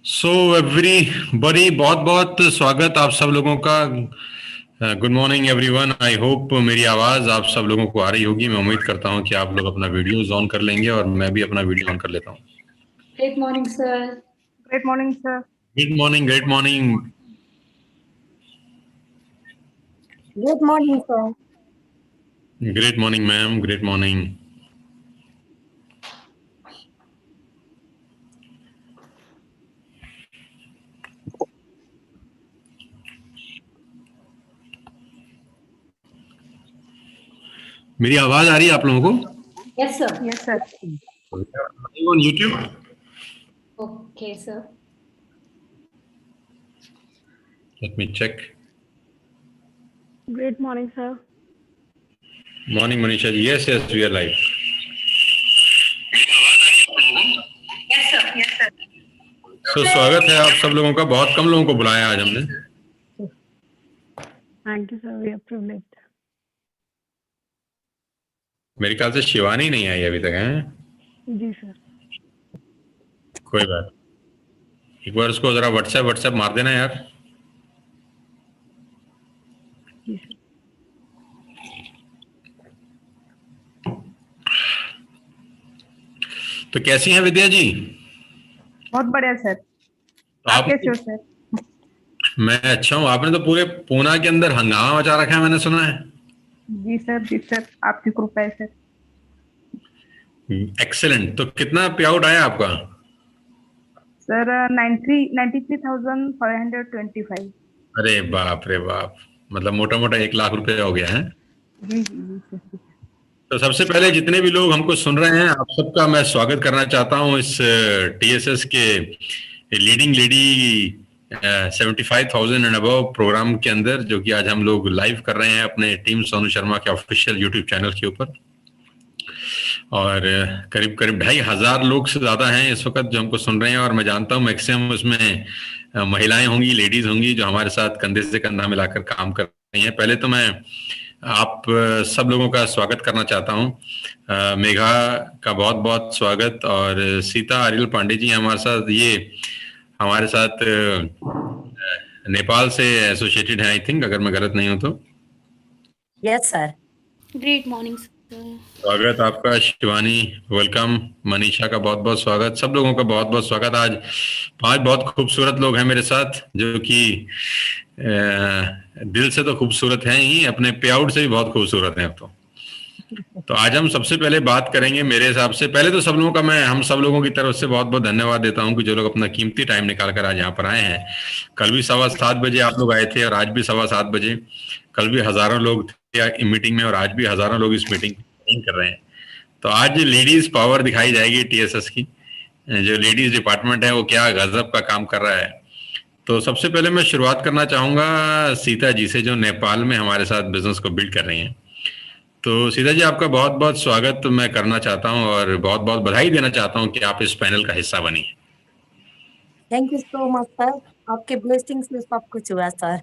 So everybody, बहुत बहुत स्वागत आप सब लोगों का। Good morning everyone. I hope मेरी आवाज़ आप सब लोगों को आ रही होगी। मैं उम्मीद करता हूं कि आप लोग अपना वीडियोस ऑन कर लेंगे और मैं भी अपना वीडियो ऑन कर लेता हूं। Great morning, sir. Great morning, sir. Good morning, great morning. Good morning, sir. Great morning ma'am, great morning. मेरी आवाज़ आ रही है आप लोगों को? Yes, sir. Yes, sir. On YouTube? Okay, sir. Let me check. Great morning, sir. Morning Manisha ji. Yes yes, we are live. Yes, sir. Yes, sir. So स्वागत है आप सब लोगों का। बहुत कम लोगों को बुलाया आज हमने। Thank you, sir. We are privileged. मेरे ख्याल से शिवानी नहीं आई अभी तक है। जी सर। कोई बात। एक बार उसको जरा व्हाट्सएप मार देना यार। जी सर। तो कैसी हैं विद्या जी? बहुत बढ़िया सर। तो आप कैसे हो सर? मैं अच्छा हूँ। आपने तो पूरे पूना के अंदर हंगामा मचा रखा है, मैंने सुना है। जी सर, आपकी कृपा है सर। एक्सेलेंट। तो कितना पे आउट आया आपका? सर 93,525। अरे बाप रे बाप, मतलब मोटा मोटा 1 लाख रुपए हो गया है। जी जी जी सर। तो सबसे पहले जितने भी लोग हमको सुन रहे हैं, आप सबका मैं स्वागत करना चाहता हूँ इस टीएसएस के leading lady 75,000 and above programme के अंदर, जो कि आज हम लोग लाइव कर रहे हैं अपने टीम सोनू शर्मा के ऑफिशियल यूट्यूब चैनल के ऊपर। और करीब करीब 2,500 लोग से ज़्यादा हैं इस वक्त जो हमको सुन रहे हैं। और मैं जानता हूँ मैक्सिमम उसमें महिलाएं होंगी, लेडीज होंगी, जो हमारे साथ कंधे से कंधा मिलाकर काम कर रही हैं। पहले तो मैं आप सब लोगों का स्वागत करना चाहता हूँ। मेघा का बहुत बहुत स्वागत। और सीता आरिल पांडे जी हमारे साथ, ये हमारे साथ नेपाल से एसोसिएटेड है आई थिंक, अगर मैं गलत नहीं हूँ तो। Yes sir. Great morning, sir. स्वागत आपका शिवानी, वेलकम। मनीषा का बहुत बहुत स्वागत। सब लोगों का बहुत बहुत स्वागत। आज 5 बहुत खूबसूरत लोग हैं मेरे साथ, जो कि दिल से तो खूबसूरत हैं ही, अपने पे आउट से भी बहुत खूबसूरत हैं। अब तो आज हम सबसे पहले बात करेंगे, मेरे हिसाब से पहले तो सब लोगों का, मैं हम सब लोगों की तरफ से बहुत बहुत धन्यवाद देता हूं कि जो लोग अपना कीमती टाइम निकाल कर आज यहाँ पर आए हैं। कल भी 7:15 आप लोग आए थे और आज भी 7:15। कल भी हजारों लोग थे मीटिंग में और आज भी हजारों लोग इस मीटिंग कर रहे हैं। तो आज लेडीज पावर दिखाई जाएगी टीएसएस की। जो लेडीज डिपार्टमेंट है वो क्या गजब का काम कर रहा है। तो सबसे पहले मैं शुरुआत करना चाहूंगा सीता जी से, जो नेपाल में हमारे साथ बिजनेस को बिल्ड कर रही हैं। तो सीता जी, आपका बहुत बहुत स्वागत मैं करना चाहता हूं और बहुत बहुत बधाई देना चाहता हूं कि आप इस पैनल का हिस्सा बनी। Thank you so much sir. आपके ब्लेसिंग से सब कुछ हुआ सर।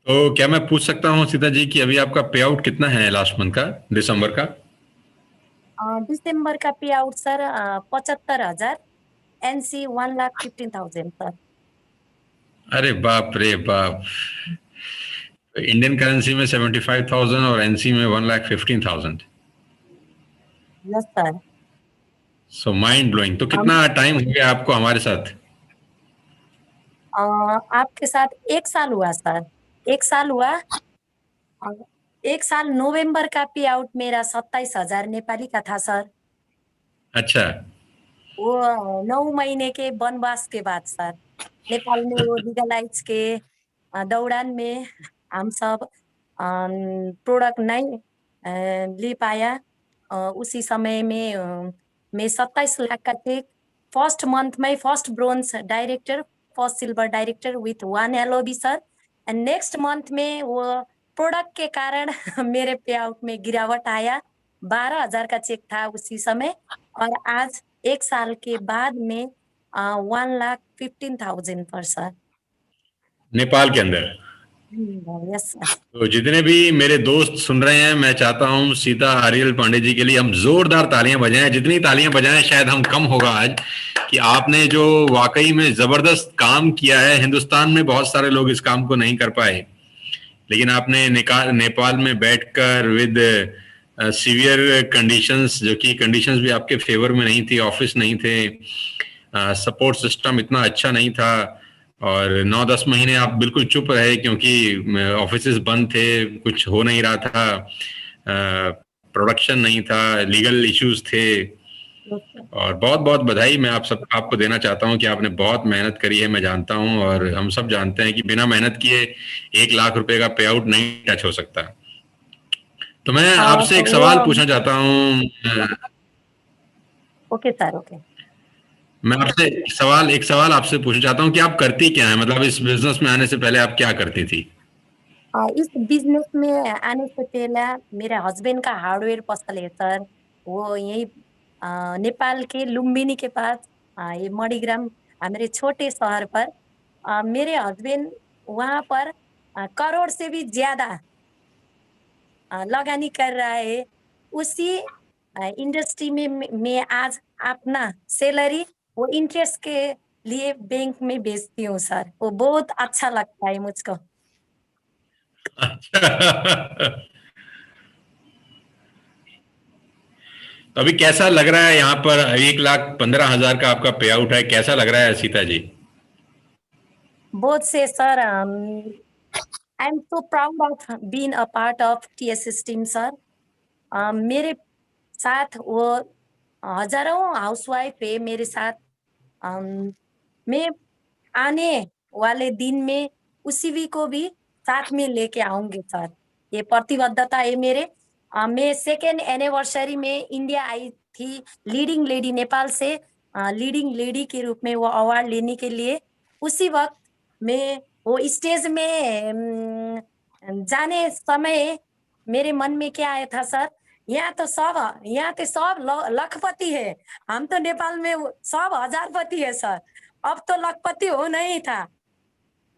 तो क्या मैं पूछ सकता हूं सीता जी कि अभी आपका पे आउट कितना है लास्ट मंथ का, दिसंबर का? दिसंबर का पे आउट सर 75,000। NC 1,15,000 sir. अरे बाप रे बाप। इंडियन करेंसी में 75,000 और एनसी में 1,15,000। Yes sir. So mind blowing. तो कितना टाइम हो गया आपको हमारे साथ? आपके साथ 1 साल हुआ सर। 1 साल हुआ। 1 साल नवंबर का पे आउट मेरा 27,000 नेपाली का था सर। अच्छा। वो 9 महीने के वनवास के बाद सर, नेपाल में वो लीगलाइज के दौरान में हम सब प्रोडक्ट नहीं ले पाया। उसी समय में मैं 27 लाख का चेक फर्स्ट मंथ में, first bronze director, first silver director with 1 LOB sir. And next month में वो प्रोडक्ट के कारण मेरे पे आउट में गिरावट आया। 12,000 का चेक था उसी समय। और आज 1 साल के बाद में 1,15,000 पर सर। नेपाल के अंदर? Yes sir. तो जितने भी मेरे दोस्त सुन रहे हैं, मैं चाहता हूं सीता आर्यल पांडे जी के लिए हम जोरदार तालियां बजाएं। जितनी तालियां बजाएं शायद हम कम होगा आज, कि आपने जो वाकई में जबरदस्त काम किया है। हिंदुस्तान में बहुत सारे लोग इस काम को नहीं कर पाए, लेकिन आपने नेपाल में बैठकर विद सीवियर कंडीशंस, जो कि कंडीशंस भी आपके फेवर में नहीं थी, ऑफिस नहीं थे, सपोर्ट सिस्टम इतना अच्छा नहीं था, और 9-10 महीने आप बिल्कुल चुप रहे क्योंकि ऑफिसेज बंद थे, कुछ हो नहीं रहा था, प्रोडक्शन नहीं था, लीगल इश्यूज थे। और बहुत बहुत बधाई मैं आपको देना चाहता हूं कि आपने बहुत मेहनत करी है, मैं जानता हूं, और हम सब जानते हैं कि बिना मेहनत किए 1 लाख रुपए का पे आउट नहीं टच हो सकता। तो मैं हाँ आपसे तो एक सवाल वो पूछना चाहता हूं। Okay sir, okay. मैं आपसे एक सवाल आपसे पूछना चाहता हूं कि आप करती क्या है, मतलब इस बिजनेस में आने से पहले आप क्या करती थी? इस बिजनेस में आने से पहले मेरे हस्बैंड का हार्डवेयर पसल है सर। वो यही नेपाल के लुम्बिनी के पास, ये मणिग्राम, मेरे छोटे शहर पर। मेरे हस्बैंड वहां पर करोड़ से भी ज्यादा लगानी कर रहा है। उसी इंडस्ट्री में मैं आज अपना सैलरी वो इंटरेस्ट के लिए बैंक में भेजती हूँ सर। वो बहुत अच्छा लगता है मुझको। अच्छा। तो अभी कैसा लग रहा है यहाँ पर? 1,15,000 का आपका पे आउट है, कैसा लग रहा है सीता जी? बहुत से sir, I am so proud of being a part of TSS team sir. मेरे साथ वो हजारों हाउसवाइफ है मेरे साथ। अम, मैं आने वाले दिन में उसी भी को भी साथ में लेके आऊंगी सर। ये प्रतिबद्धता है मेरे। मैं सेकेंड एनिवर्सरी में इंडिया आई थी लीडिंग लेडी नेपाल से, लीडिंग लेडी के रूप में वो अवार्ड लेने के लिए। उसी वक्त मैं वो स्टेज में जाने समय मेरे मन में क्या आया था सर, यहाँ तो सब लखपति है। हम तो नेपाल में सब हजारपति है सर। अब तो लखपति हो नहीं था।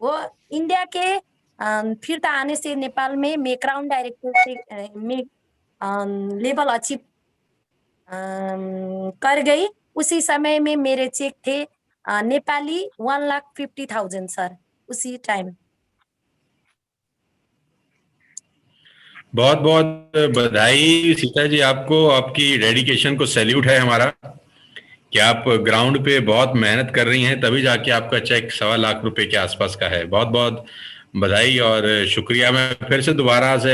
वो इंडिया के फिरता आने से नेपाल में मैं क्राउन डायरेक्टर से मैं लेवल अचीव कर गई। उसी समय में मेरे चेक थे नेपाली 1,50,000 सर, उसी टाइम। बहुत बहुत बधाई सीता जी आपको, आपकी डेडिकेशन को सैल्यूट है हमारा, कि आप ग्राउंड पे बहुत मेहनत कर रही हैं, तभी जाके आपका चेक 1.25 लाख रुपए के आसपास का है। बहुत बहुत बधाई और शुक्रिया। मैं फिर से दोबारा से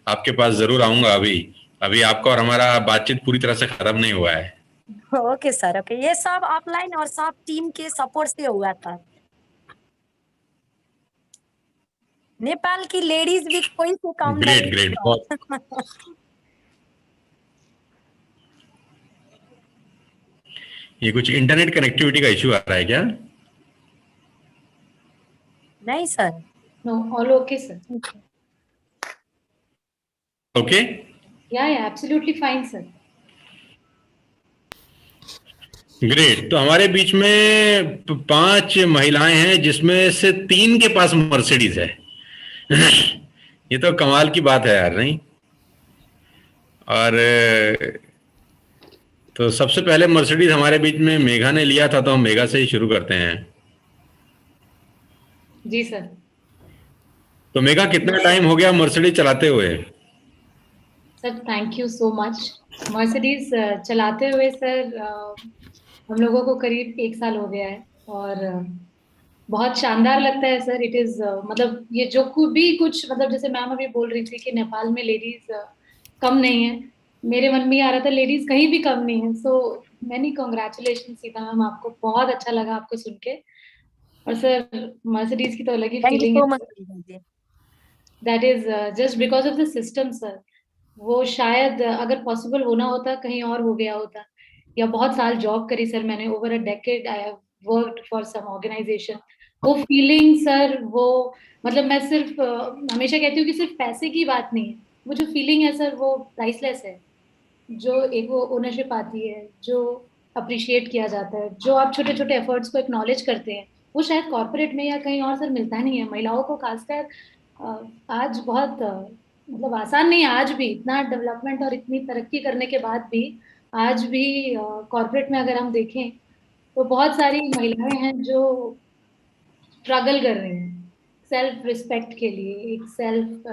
आपके पास जरूर आऊंगा। अभी अभी आपका और हमारा बातचीत पूरी तरह से खत्म नहीं हुआ है। Okay sir, okay. ये सब ऑफलाइन और सब टीम के सपोर्ट से हुआ था। नेपाल की लेडीज भी कोई से कम ग्रेट नहीं ग्रेट, है। बहुत। ये कुछ इंटरनेट कनेक्टिविटी का इश्यू आ रहा है क्या? नहीं sir. No, all okay, sir. Okay. Yeah, absolutely fine, sir. Great. तो हमारे बीच में 5 महिलाएं हैं, जिसमें से 3 के पास मर्सिडीज है। ये तो कमाल की बात है यार, नहीं? और तो सबसे पहले मर्सिडीज हमारे बीच में मेघा ने लिया था, तो हम मेघा से ही शुरू करते हैं। जी सर। तो मेघा, कितना टाइम हो गया मर्सिडीज चलाते हुए? Sir thank you so much. Mercedes चलाते हुए सर हम लोगों को करीब 1 साल हो गया है, और बहुत शानदार लगता है सर। इट इज मतलब ये जो भी कुछ, मतलब जैसे मैम अभी बोल रही थी कि नेपाल में लेडीज कम नहीं है, मेरे मन में आ रहा था लेडीज कहीं भी कम नहीं है। So many congratulation Sita ma'am, आपको बहुत अच्छा लगा आपको सुन के। और सर मर्सिडीज की तो अलग ही थैंक यू फीलिंग सो है। Much. That is just because of the system sir. वो शायद अगर पॉसिबल होना होता कहीं और हो गया होता। या बहुत साल जॉब करी सर मैंने, over a decade I have worked for some organisation. वो फीलिंग सर, वो मतलब मैं सिर्फ हमेशा कहती हूँ कि सिर्फ पैसे की बात नहीं है, वो जो फीलिंग है सर वो प्राइसलेस है। जो एक वो ओनरशिप आती है, जो अप्रिशिएट किया जाता है, जो आप छोटे छोटे एफर्ट्स को एक्नॉलेज करते हैं, वो शायद कॉर्पोरेट में या कहीं और सर मिलता नहीं है। महिलाओं को खासकर आज बहुत मतलब आसान नहीं है। आज भी इतना डेवलपमेंट और इतनी तरक्की करने के बाद भी आज भी कॉर्पोरेट में अगर हम देखें तो बहुत सारी महिलाएं हैं जो स्ट्रगल कर रही हैं सेल्फ रिस्पेक्ट के लिए, एक सेल्फ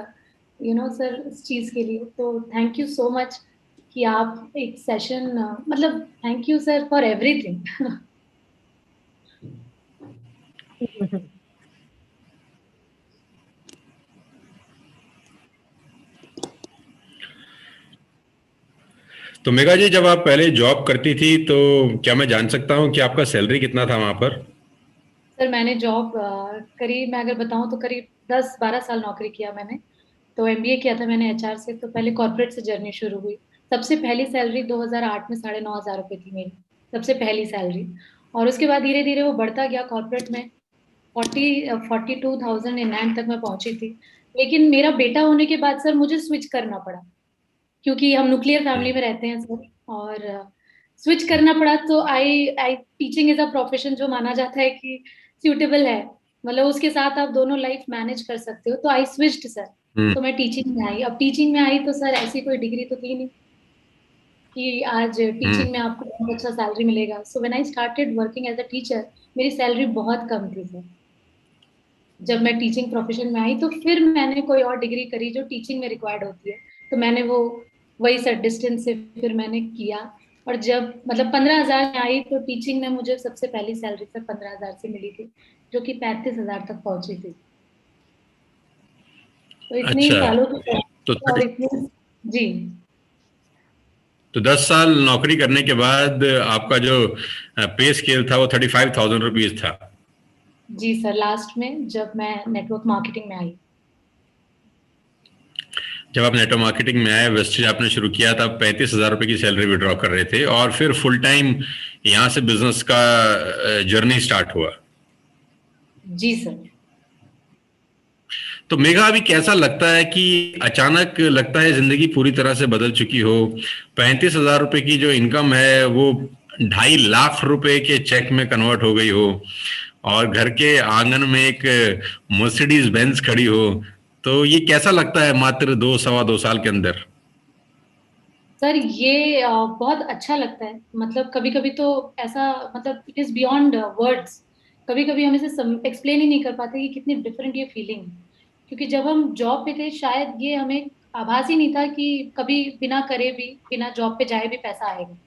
सर इस चीज के लिए। तो थैंक यू सो मच कि आप एक सेशन मतलब thank you sir for everything. तो मेघा जी, जब आप पहले जॉब करती थी तो क्या मैं जान सकता हूँ कि आपका सैलरी कितना था वहां पर? सर मैंने जॉब करीब, मैं अगर बताऊं तो करीब 10-12 साल नौकरी किया मैंने। तो एमबीए किया था मैंने एचआर से। तो पहले कॉर्पोरेट से जर्नी शुरू हुई। सबसे पहली सैलरी 2008 में 9,500 रुपये थी मेरी, सबसे पहली सैलरी। और उसके बाद धीरे धीरे वो बढ़ता गया कॉर्पोरेट में। 42,009 तक मैं पहुंची थी। लेकिन मेरा बेटा होने के बाद सर मुझे स्विच करना पड़ा, क्योंकि हम न्यूक्लियर फैमिली में रहते हैं सर। और स्विच करना पड़ा। तो I I teaching is a profession जो माना जाता है कि सूटेबल है, मतलब उसके साथ आप दोनों लाइफ मैनेज कर सकते हो। तो आई स्विच्ड सर। हम्म। तो मैं टीचिंग में आई। अब टीचिंग में आई तो सर ऐसी कोई डिग्री तो थी नहीं कि आज हम्म। टीचिंग में आपको बहुत अच्छा सैलरी मिलेगा। So when I started working as a teacher, मेरी सैलरी बहुत कम थी सर। जब मैं टीचिंग प्रोफेशन में आई तो फिर मैंने कोई और डिग्री करी जो टीचिंग में रिक्वायर्ड होती है। तो मैंने वो वही सर डिस्टेंस से फिर मैंने किया। और जब मतलब 15,000 में आई तो टीचिंग में मुझे सबसे पहली सैलरी सर 15,000 से मिली थी, जो कि 35,000 तक पहुंची थी। तो इतने अच्छा। सालों की तो और इतने। जी। तो 10 साल नौकरी करने के बाद आपका जो पे स्केल था वो 35,000 रुपीज था। जी सर, लास्ट में जब मैं नेटवर्क मार्केटिंग में आई। जब आप नेटवर्क मार्केटिंग में आए, वेस्टेज आपने शुरू किया, तब 35,000 रुपये की सैलरी विड्रॉ कर रहे थे और फिर फुल टाइम यहाँ से बिजनेस का जर्नी स्टार्ट हुआ। जी सर। तो मेघा, अभी कैसा लगता है कि अचानक लगता है जिंदगी पूरी तरह से बदल चुकी हो? 35,000 रुपये की जो इनकम है वो 2.5 लाख रुपए के चेक में कन्वर्ट हो गई हो, और घर के आंगन में एक मर्सिडीज बेंज खड़ी हो। तो ये कैसा लगता है मात्र 2 सवा 2 साल के अंदर? सर ये बहुत अच्छा लगता है। मतलब कभी कभी तो ऐसा, मतलब इट इज बियॉन्ड वर्ड्स। कभी कभी हम इसे एक्सप्लेन ही नहीं कर पाते कि कितनी डिफरेंट ये फीलिंग है। क्योंकि जब हम जॉब पे थे शायद ये हमें आभास ही नहीं था कि कभी बिना करे भी, बिना जॉब पे जाए भी पैसा आएगा।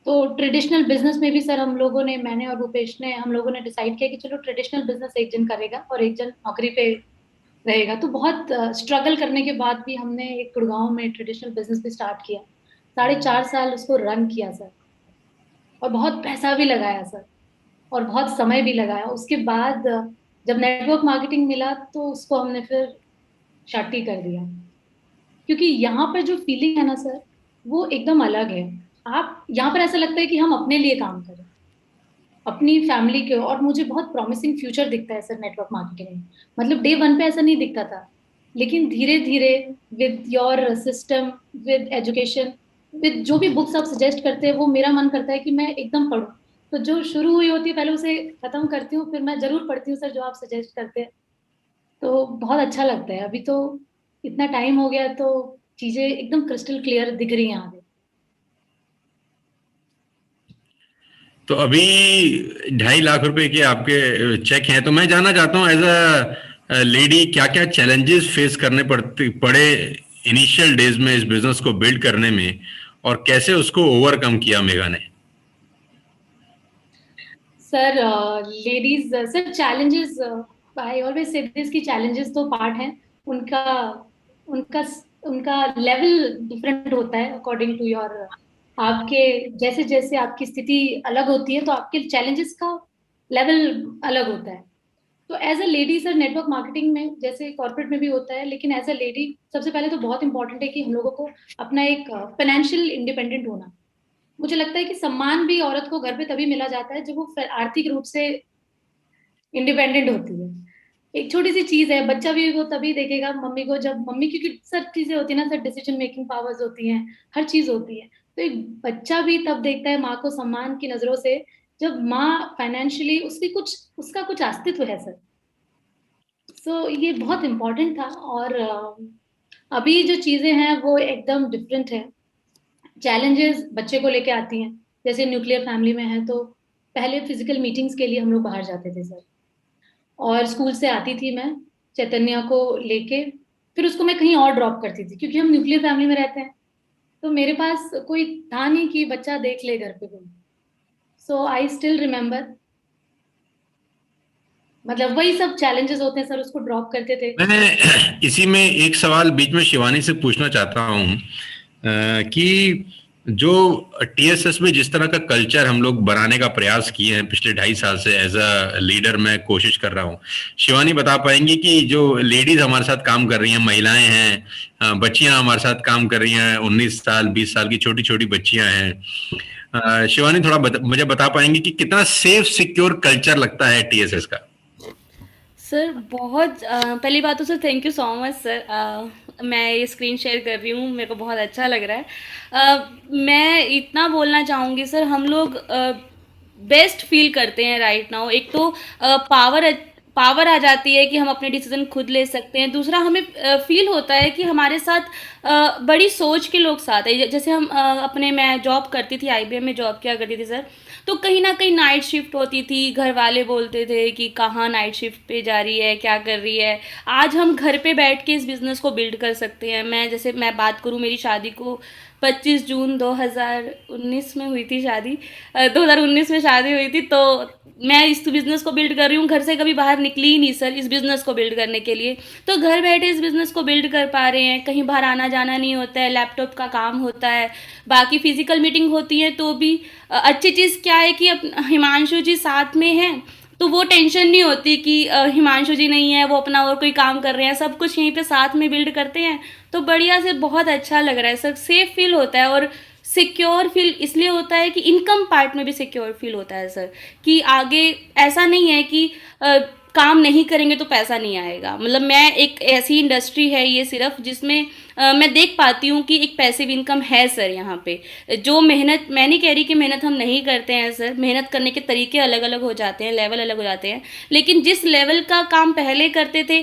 तो ट्रेडिशनल बिजनेस में भी सर हम लोगों ने, मैंने और भूपेश ने, हम लोगों ने डिसाइड किया कि चलो ट्रेडिशनल बिजनेस एक जन करेगा और एक जन नौकरी पे रहेगा। तो बहुत स्ट्रगल करने के बाद भी हमने एक गुड़गांव में ट्रेडिशनल बिजनेस भी स्टार्ट किया। 4.5 साल उसको रन किया सर। और बहुत पैसा भी लगाया सर, और बहुत समय भी लगाया। उसके बाद जब नेटवर्क मार्केटिंग मिला तो उसको हमने फिर शट ही कर दिया। क्योंकि यहाँ पर जो फीलिंग है ना सर, वो एकदम अलग है। आप यहाँ पर ऐसा लगता है कि हम अपने लिए काम करें, अपनी फैमिली के। और मुझे बहुत प्रॉमिसिंग फ्यूचर दिखता है सर नेटवर्क मार्केटिंग में। मतलब डे वन पे ऐसा नहीं दिखता था, लेकिन धीरे धीरे with your system, with education, with जो भी बुक्स आप सजेस्ट करते हैं, वो मेरा मन करता है कि मैं एकदम पढूं। तो जो शुरू हुई होती है पहले उसे खत्म करती हूँ, फिर मैं जरूर पढ़ती हूँ सर जो आप सजेस्ट करते हैं। तो बहुत अच्छा लगता है। अभी तो इतना टाइम हो गया तो चीजें एकदम क्रिस्टल क्लियर दिख रही हैं आगे। तो अभी 2.5 लाख रुपए के आपके चेक हैं, तो मैं जानना चाहता हूँ एज अ लेडी क्या क्या चैलेंजेस फेस करने पड़े इनिशियल डेज में इस बिजनेस को बिल्ड करने में, और कैसे उसको ओवरकम किया मेघा ने? Sir ladies sir challenges, I always say this की चैलेंजेस तो पार्ट हैं उनका। उनका उनका लेवल डिफरेंट होता है अकॉर्डिंग टू योर, आपके जैसे जैसे आपकी स्थिति अलग होती है तो आपके चैलेंजेस का लेवल अलग होता है। तो as a lady sir network marketing में जैसे कॉर्पोरेट में भी होता है, लेकिन एज अ लेडी सबसे पहले तो बहुत इंपॉर्टेंट है कि हम लोगों को अपना एक फाइनेंशियल इंडिपेंडेंट होना। मुझे लगता है कि सम्मान भी औरत को घर पे तभी मिला जाता है जब वो आर्थिक रूप से इंडिपेंडेंट होती है। एक छोटी सी चीज है, बच्चा भी वो तभी देखेगा मम्मी को जब मम्मी, क्योंकि सब चीजें होती है ना सर, डिसीजन मेकिंग पावर्स होती हैं, हर चीज होती है। तो एक बच्चा भी तब देखता है माँ को सम्मान की नजरों से जब माँ फाइनेंशियली उसकी कुछ, उसका कुछ अस्तित्व है सर। सो ये बहुत इम्पोर्टेंट था। और अभी जो चीज़ें हैं वो एकदम डिफरेंट है। चैलेंजेस बच्चे को लेके आती हैं, जैसे न्यूक्लियर फैमिली में है तो पहले फिजिकल मीटिंग्स के लिए हम लोग बाहर जाते थे सर, और स्कूल से आती थी मैं चैतन्या को लेके, फिर उसको मैं कहीं और ड्रॉप करती थी, क्योंकि हम न्यूक्लियर फैमिली में रहते हैं तो मेरे पास कोई था नहीं कि बच्चा देख ले घर पे कोई। सो आई स्टिल रिमेम्बर, मतलब वही सब चैलेंजेस होते हैं सर, उसको ड्रॉप करते थे। मैं इसी में एक सवाल बीच में शिवानी से पूछना चाहता हूँ कि जो टीएसएस में जिस तरह का कल्चर हम लोग बनाने का प्रयास किए हैं पिछले 2.5 साल से, एज अ लीडर मैं कोशिश कर रहा हूँ, शिवानी बता पाएंगी कि जो लेडीज हमारे साथ काम कर रही हैं, महिलाएं हैं, बच्चियां हमारे साथ काम कर रही हैं, 19 साल 20 साल की छोटी छोटी बच्चियां हैं, शिवानी थोड़ा मुझे बता पाएंगी कि कितना सेफ सिक्योर कल्चर लगता है टीएसएस का? सर बहुत पहली बात तो sir thank you so much sir. मैं ये स्क्रीन शेयर कर रही हूँ, मेरे को बहुत अच्छा लग रहा है। मैं इतना बोलना चाहूँगी सर, हम लोग बेस्ट फील करते हैं राइट नाउ। एक तो पावर आ जाती है कि हम अपने डिसीजन खुद ले सकते हैं। दूसरा, हमें फील होता है कि हमारे साथ बड़ी सोच के लोग साथ है। जैसे हम मैं जॉब करती थी, आईबीएम में जॉब किया करती थी सर, तो कहीं ना कहीं नाइट शिफ्ट होती थी, घर वाले बोलते थे कि कहाँ नाइट शिफ्ट पे जा रही है, क्या कर रही है। आज हम घर पे बैठ के इस बिज़नेस को बिल्ड कर सकते हैं। मैं बात करूँ, मेरी शादी को 25 जून 2019 में हुई थी शादी, 2019 में शादी हुई थी। तो मैं इस बिज़नेस को बिल्ड कर रही हूँ, घर से कभी बाहर निकली ही नहीं सर इस बिज़नेस को बिल्ड करने के लिए। तो घर बैठे इस बिज़नेस को बिल्ड कर पा रहे हैं, कहीं बाहर आना जाना नहीं होता है, लैपटॉप का काम होता है, बाकी फिजिकल मीटिंग होती है तो भी अच्छी चीज़ क्या है कि हिमांशु जी साथ में हैं तो वो टेंशन नहीं होती कि हिमांशु जी नहीं है, वो अपना और कोई काम कर रहे हैं, सब कुछ यहीं पे साथ में बिल्ड करते हैं। तो बढ़िया से बहुत अच्छा लग रहा है सर, सेफ फील होता है। और सिक्योर फील इसलिए होता है कि इनकम पार्ट में भी सिक्योर फील होता है सर, कि आगे ऐसा नहीं है कि काम नहीं करेंगे तो पैसा नहीं आएगा। मतलब मैं एक ऐसी इंडस्ट्री है ये सिर्फ जिसमें मैं देख पाती हूँ कि एक पैसिव इनकम है सर यहाँ पे। जो मेहनत, मैं नहीं कह रही कि मेहनत हम नहीं करते हैं सर, मेहनत करने के तरीके अलग अलग हो जाते हैं, लेवल अलग हो जाते हैं, लेकिन जिस लेवल का काम पहले करते थे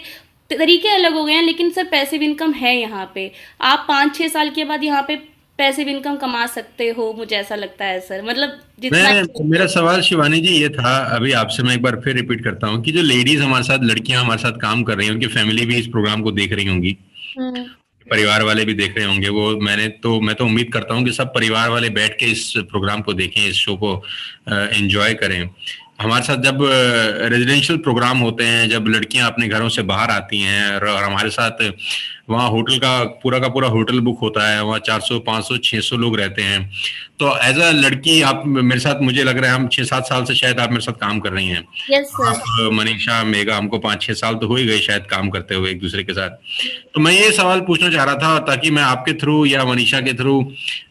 तरीके अलग हो गए हैं, लेकिन सर पैसिव इनकम है यहाँ पे। आप 5-6 साल के बाद यहाँ पे पैसिव इनकम कमा सकते हो, मुझे ऐसा लगता है सर। मतलब जितना मेरा सवाल शिवानी जी ये था, अभी आपसे मैं एक बार फिर रिपीट करता हूँ कि जो लेडीज हमारे साथ, लड़कियां हमारे साथ काम कर रही हैं, उनकी फैमिली भी इस प्रोग्राम को देख रही होंगी, परिवार वाले भी देख रहे होंगे, वो मैं तो उम्मीद करता हूँ कि सब परिवार वाले बैठ के इस प्रोग्राम को देखें, इस शो को एंजॉय करें। हमारे साथ जब रेजिडेंशियल प्रोग्राम होते हैं, जब लड़कियां अपने घरों से बाहर आती हैं और हमारे साथ वहाँ होटल का पूरा होटल बुक होता है, वहाँ 400 500 600 लोग रहते हैं। तो एज अ लड़की आप मेरे साथ, मुझे लग रहा है हम 6-7 साल से शायद आप मेरे साथ काम कर रही हैं। Yes sir. आप मनीषा, मेघा, हमको 5-6 साल तो हो ही गए शायद काम करते हुए एक दूसरे के साथ। तो मैं ये सवाल पूछना चाह रहा था ताकि मैं आपके थ्रू या मनीषा के थ्रू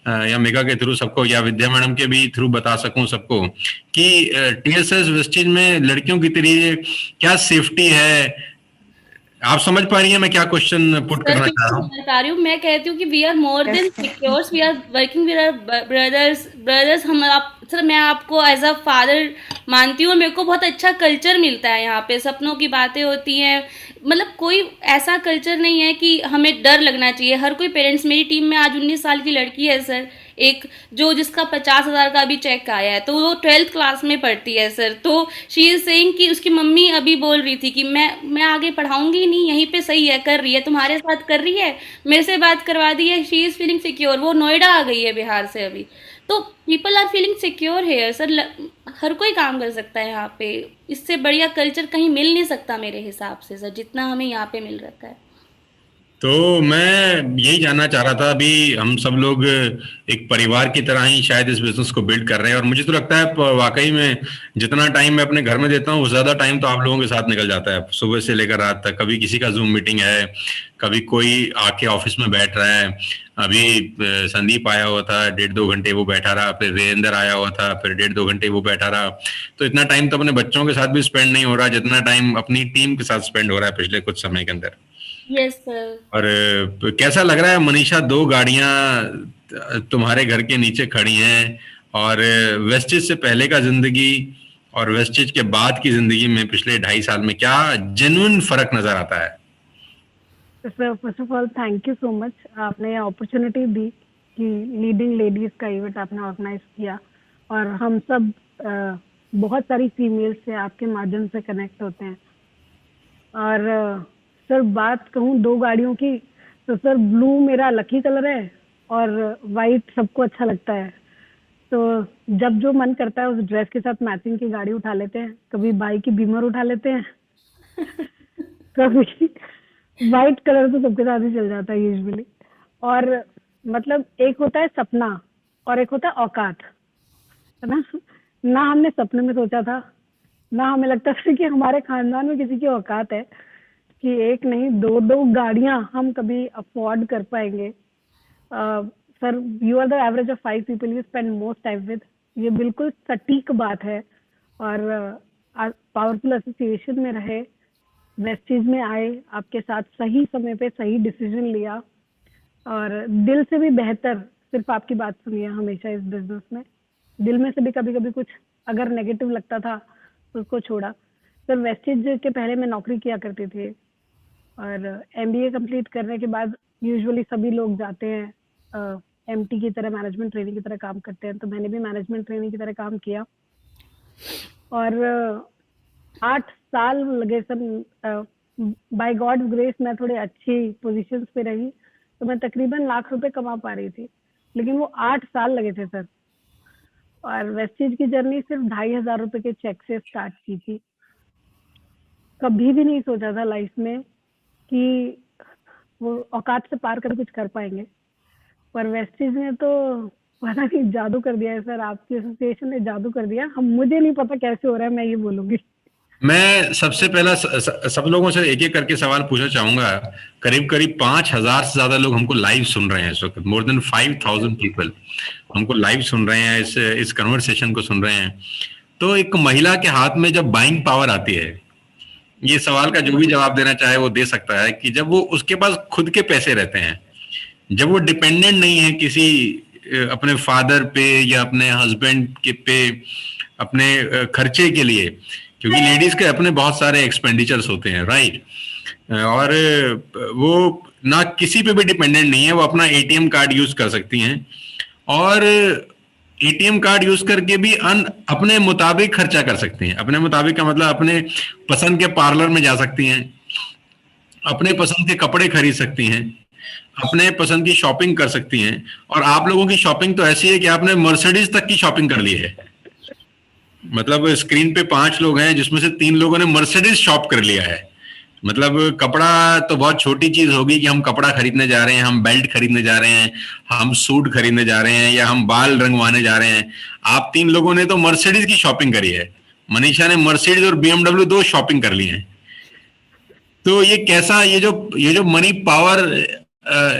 या मेघा के थ्रू सबको, या विद्या मैडम के भी थ्रू बता सकूं सबको कि टीएसएस वेस्टेज में लड़कियों की तरह क्या सेफ्टी है। आप समझ पा रही हैं मैं क्या क्वेश्चन पुट करना चाह रहा हूँ? समझ पा रही हूँ। मैं कहती हूँ कि we are more than secures, we are working with our brothers. Sir मैं आपको एज अ फादर मानती हूँ, मेरे को बहुत अच्छा कल्चर मिलता है यहाँ पे, सपनों की बातें होती हैं। मतलब कोई ऐसा कल्चर नहीं है कि हमें डर लगना चाहिए। हर कोई पेरेंट्स, मेरी टीम में आज 19 साल की लड़की है सर, एक जिसका 50,000 का अभी चेक आया है, तो वो 12th क्लास में पढ़ती है सर। तो शी इज सेइंग कि उसकी मम्मी अभी बोल रही थी कि मैं आगे पढ़ाऊंगी नहीं, यहीं पे सही है, कर रही है, तुम्हारे साथ कर रही है, मेरे से बात करवा दी है। She is feeling secure. वो नोएडा आ गई है बिहार से अभी। तो people are feeling secure here sir. हर कोई काम कर सकता है यहाँ पे। इससे बढ़िया कल्चर कहीं मिल नहीं सकता मेरे हिसाब से सर, जितना हमें यहाँ पे मिल रखा है। तो मैं यही जानना चाह रहा था, अभी हम सब लोग एक परिवार की तरह ही शायद इस बिजनेस को बिल्ड कर रहे हैं, और मुझे तो लगता है वाकई में जितना टाइम मैं अपने घर में देता हूँ, ज्यादा टाइम तो आप लोगों के साथ निकल जाता है, सुबह से लेकर रात तक। कभी किसी का जूम मीटिंग है, कभी कोई आके ऑफिस में बैठ रहा है। अभी संदीप आया हुआ था, 1.5-2 घंटे वो बैठा रहा, फिर वीरेंद्र आया हुआ था, फिर 1.5-2 घंटे वो बैठा रहा। तो इतना टाइम तो अपने बच्चों के साथ भी स्पेंड नहीं हो रहा जितना टाइम अपनी टीम के साथ स्पेंड हो रहा है पिछले कुछ समय के अंदर। Yes sir. और कैसा लग रहा है मनीषा, 2 गाड़ियां तुम्हारे घर के नीचे खड़ी हैं, और वेस्टेज से पहले का जिंदगी और वेस्टेज के बाद की जिंदगी में पिछले 2.5 साल में क्या जेन्युइन फर्क नजर आता है? Sir first of all thank you so much, आपने अपॉर्चुनिटी दी कि लीडिंग लेडीज का इवेंट आपने ऑर्गेनाइज किया, और हम सब बहुत सारी फीमेल्स से आपके माध्यम से कनेक्ट होते हैं। और सर बात कहूँ 2 गाड़ियों की, तो सर ब्लू मेरा लकी कलर है और वाइट सबको अच्छा लगता है। तो जब जो मन करता है उस ड्रेस के साथ मैचिंग की गाड़ी उठा लेते हैं, कभी बाइक की बीमर उठा लेते हैं कभी वाइट कलर तो सबके साथ ही चल जाता है यूजुअली। और मतलब एक होता है सपना और एक होता है औकात, है ना। ना हमने सपने में सोचा था, ना हमें लगता था कि हमारे खानदान में किसी की औकात है कि एक नहीं 2 गाड़ियां हम कभी अफोर्ड कर पाएंगे। Sir you are the average of 5 people you spend most time with, ये बिल्कुल सटीक बात है। और पावरफुल एसोसिएशन में रहे, वेस्टेज में आए, आपके साथ सही समय पे सही डिसीजन लिया, और दिल से भी बेहतर सिर्फ आपकी बात सुनी है हमेशा इस बिजनेस में। दिल में से भी कभी कभी कुछ अगर नेगेटिव लगता था तो उसको छोड़ा। सर वेस्टेज के पहले मैं नौकरी किया करती थी, और MBA कंप्लीट करने के बाद यूजुअली सभी लोग जाते हैं MT की तरह, मैनेजमेंट ट्रेनिंग की तरह काम करते हैं। तो मैंने भी मैनेजमेंट ट्रेनिंग की तरह काम किया, और 8 साल लगे सर। बाय गॉड ग्रेस मैं थोड़े अच्छी पोजीशंस पे रही, तो मैं तकरीबन लाख रुपए कमा पा रही थी, लेकिन वो 8 साल लगे थे सर। और वेस्टेज की जर्नी सिर्फ 2,500 रुपए के चेक से स्टार्ट की थी। कभी भी नहीं सोचा था लाइफ में कि वो औकात से पार कर कुछ कर पाएंगे, पर वेस्टेज ने तो पता नहीं जादू कर दिया है सर। आपकी एसोसिएशन ने जादू कर दिया, हम मुझे नहीं पता कैसे हो रहा है, मैं ये बोलूंगी। मैं सबसे पहला सब लोगों से एक एक करके सवाल पूछना चाहूंगा। करीब करीब 5,000 से ज्यादा लोग हमको लाइव सुन रहे हैं इस वक्त। मोर देन 5,000 पीपल हमको लाइव सुन रहे हैं, इस कन्वर्सेशन को सुन रहे हैं। तो एक महिला के हाथ में जब बाइंग पावर आती है, ये सवाल का जो भी जवाब देना चाहे वो दे सकता है, कि जब वो उसके पास खुद के पैसे रहते हैं, जब वो डिपेंडेंट नहीं है किसी अपने फादर पे या अपने हस्बैंड के पे अपने खर्चे के लिए, क्योंकि लेडीज के अपने बहुत सारे एक्सपेंडिचर्स होते हैं, राइट। और वो ना किसी पे भी डिपेंडेंट नहीं है, वो अपना ATM कार्ड यूज कर सकती हैं, और ATM कार्ड यूज करके भी अपने मुताबिक खर्चा कर सकती हैं। अपने मुताबिक का मतलब अपने पसंद के पार्लर में जा सकती हैं, अपने पसंद के कपड़े खरीद सकती हैं, अपने पसंद की शॉपिंग कर सकती हैं। और आप लोगों की शॉपिंग तो ऐसी है कि आपने मर्सिडीज तक की शॉपिंग कर ली है। मतलब स्क्रीन पे 5 लोग हैं जिसमें से 3 लोगों ने मर्सिडीज शॉप कर लिया है। मतलब कपड़ा तो बहुत छोटी चीज होगी कि हम कपड़ा खरीदने जा रहे हैं, हम बेल्ट खरीदने जा रहे हैं, हम सूट खरीदने जा रहे हैं, या हम बाल रंगवाने जा रहे हैं। आप 3 लोगों ने तो मर्सिडीज की शॉपिंग करी है। मनीषा ने मर्सिडीज और BMW 2 शॉपिंग कर ली है। तो ये कैसा, ये जो मनी पावर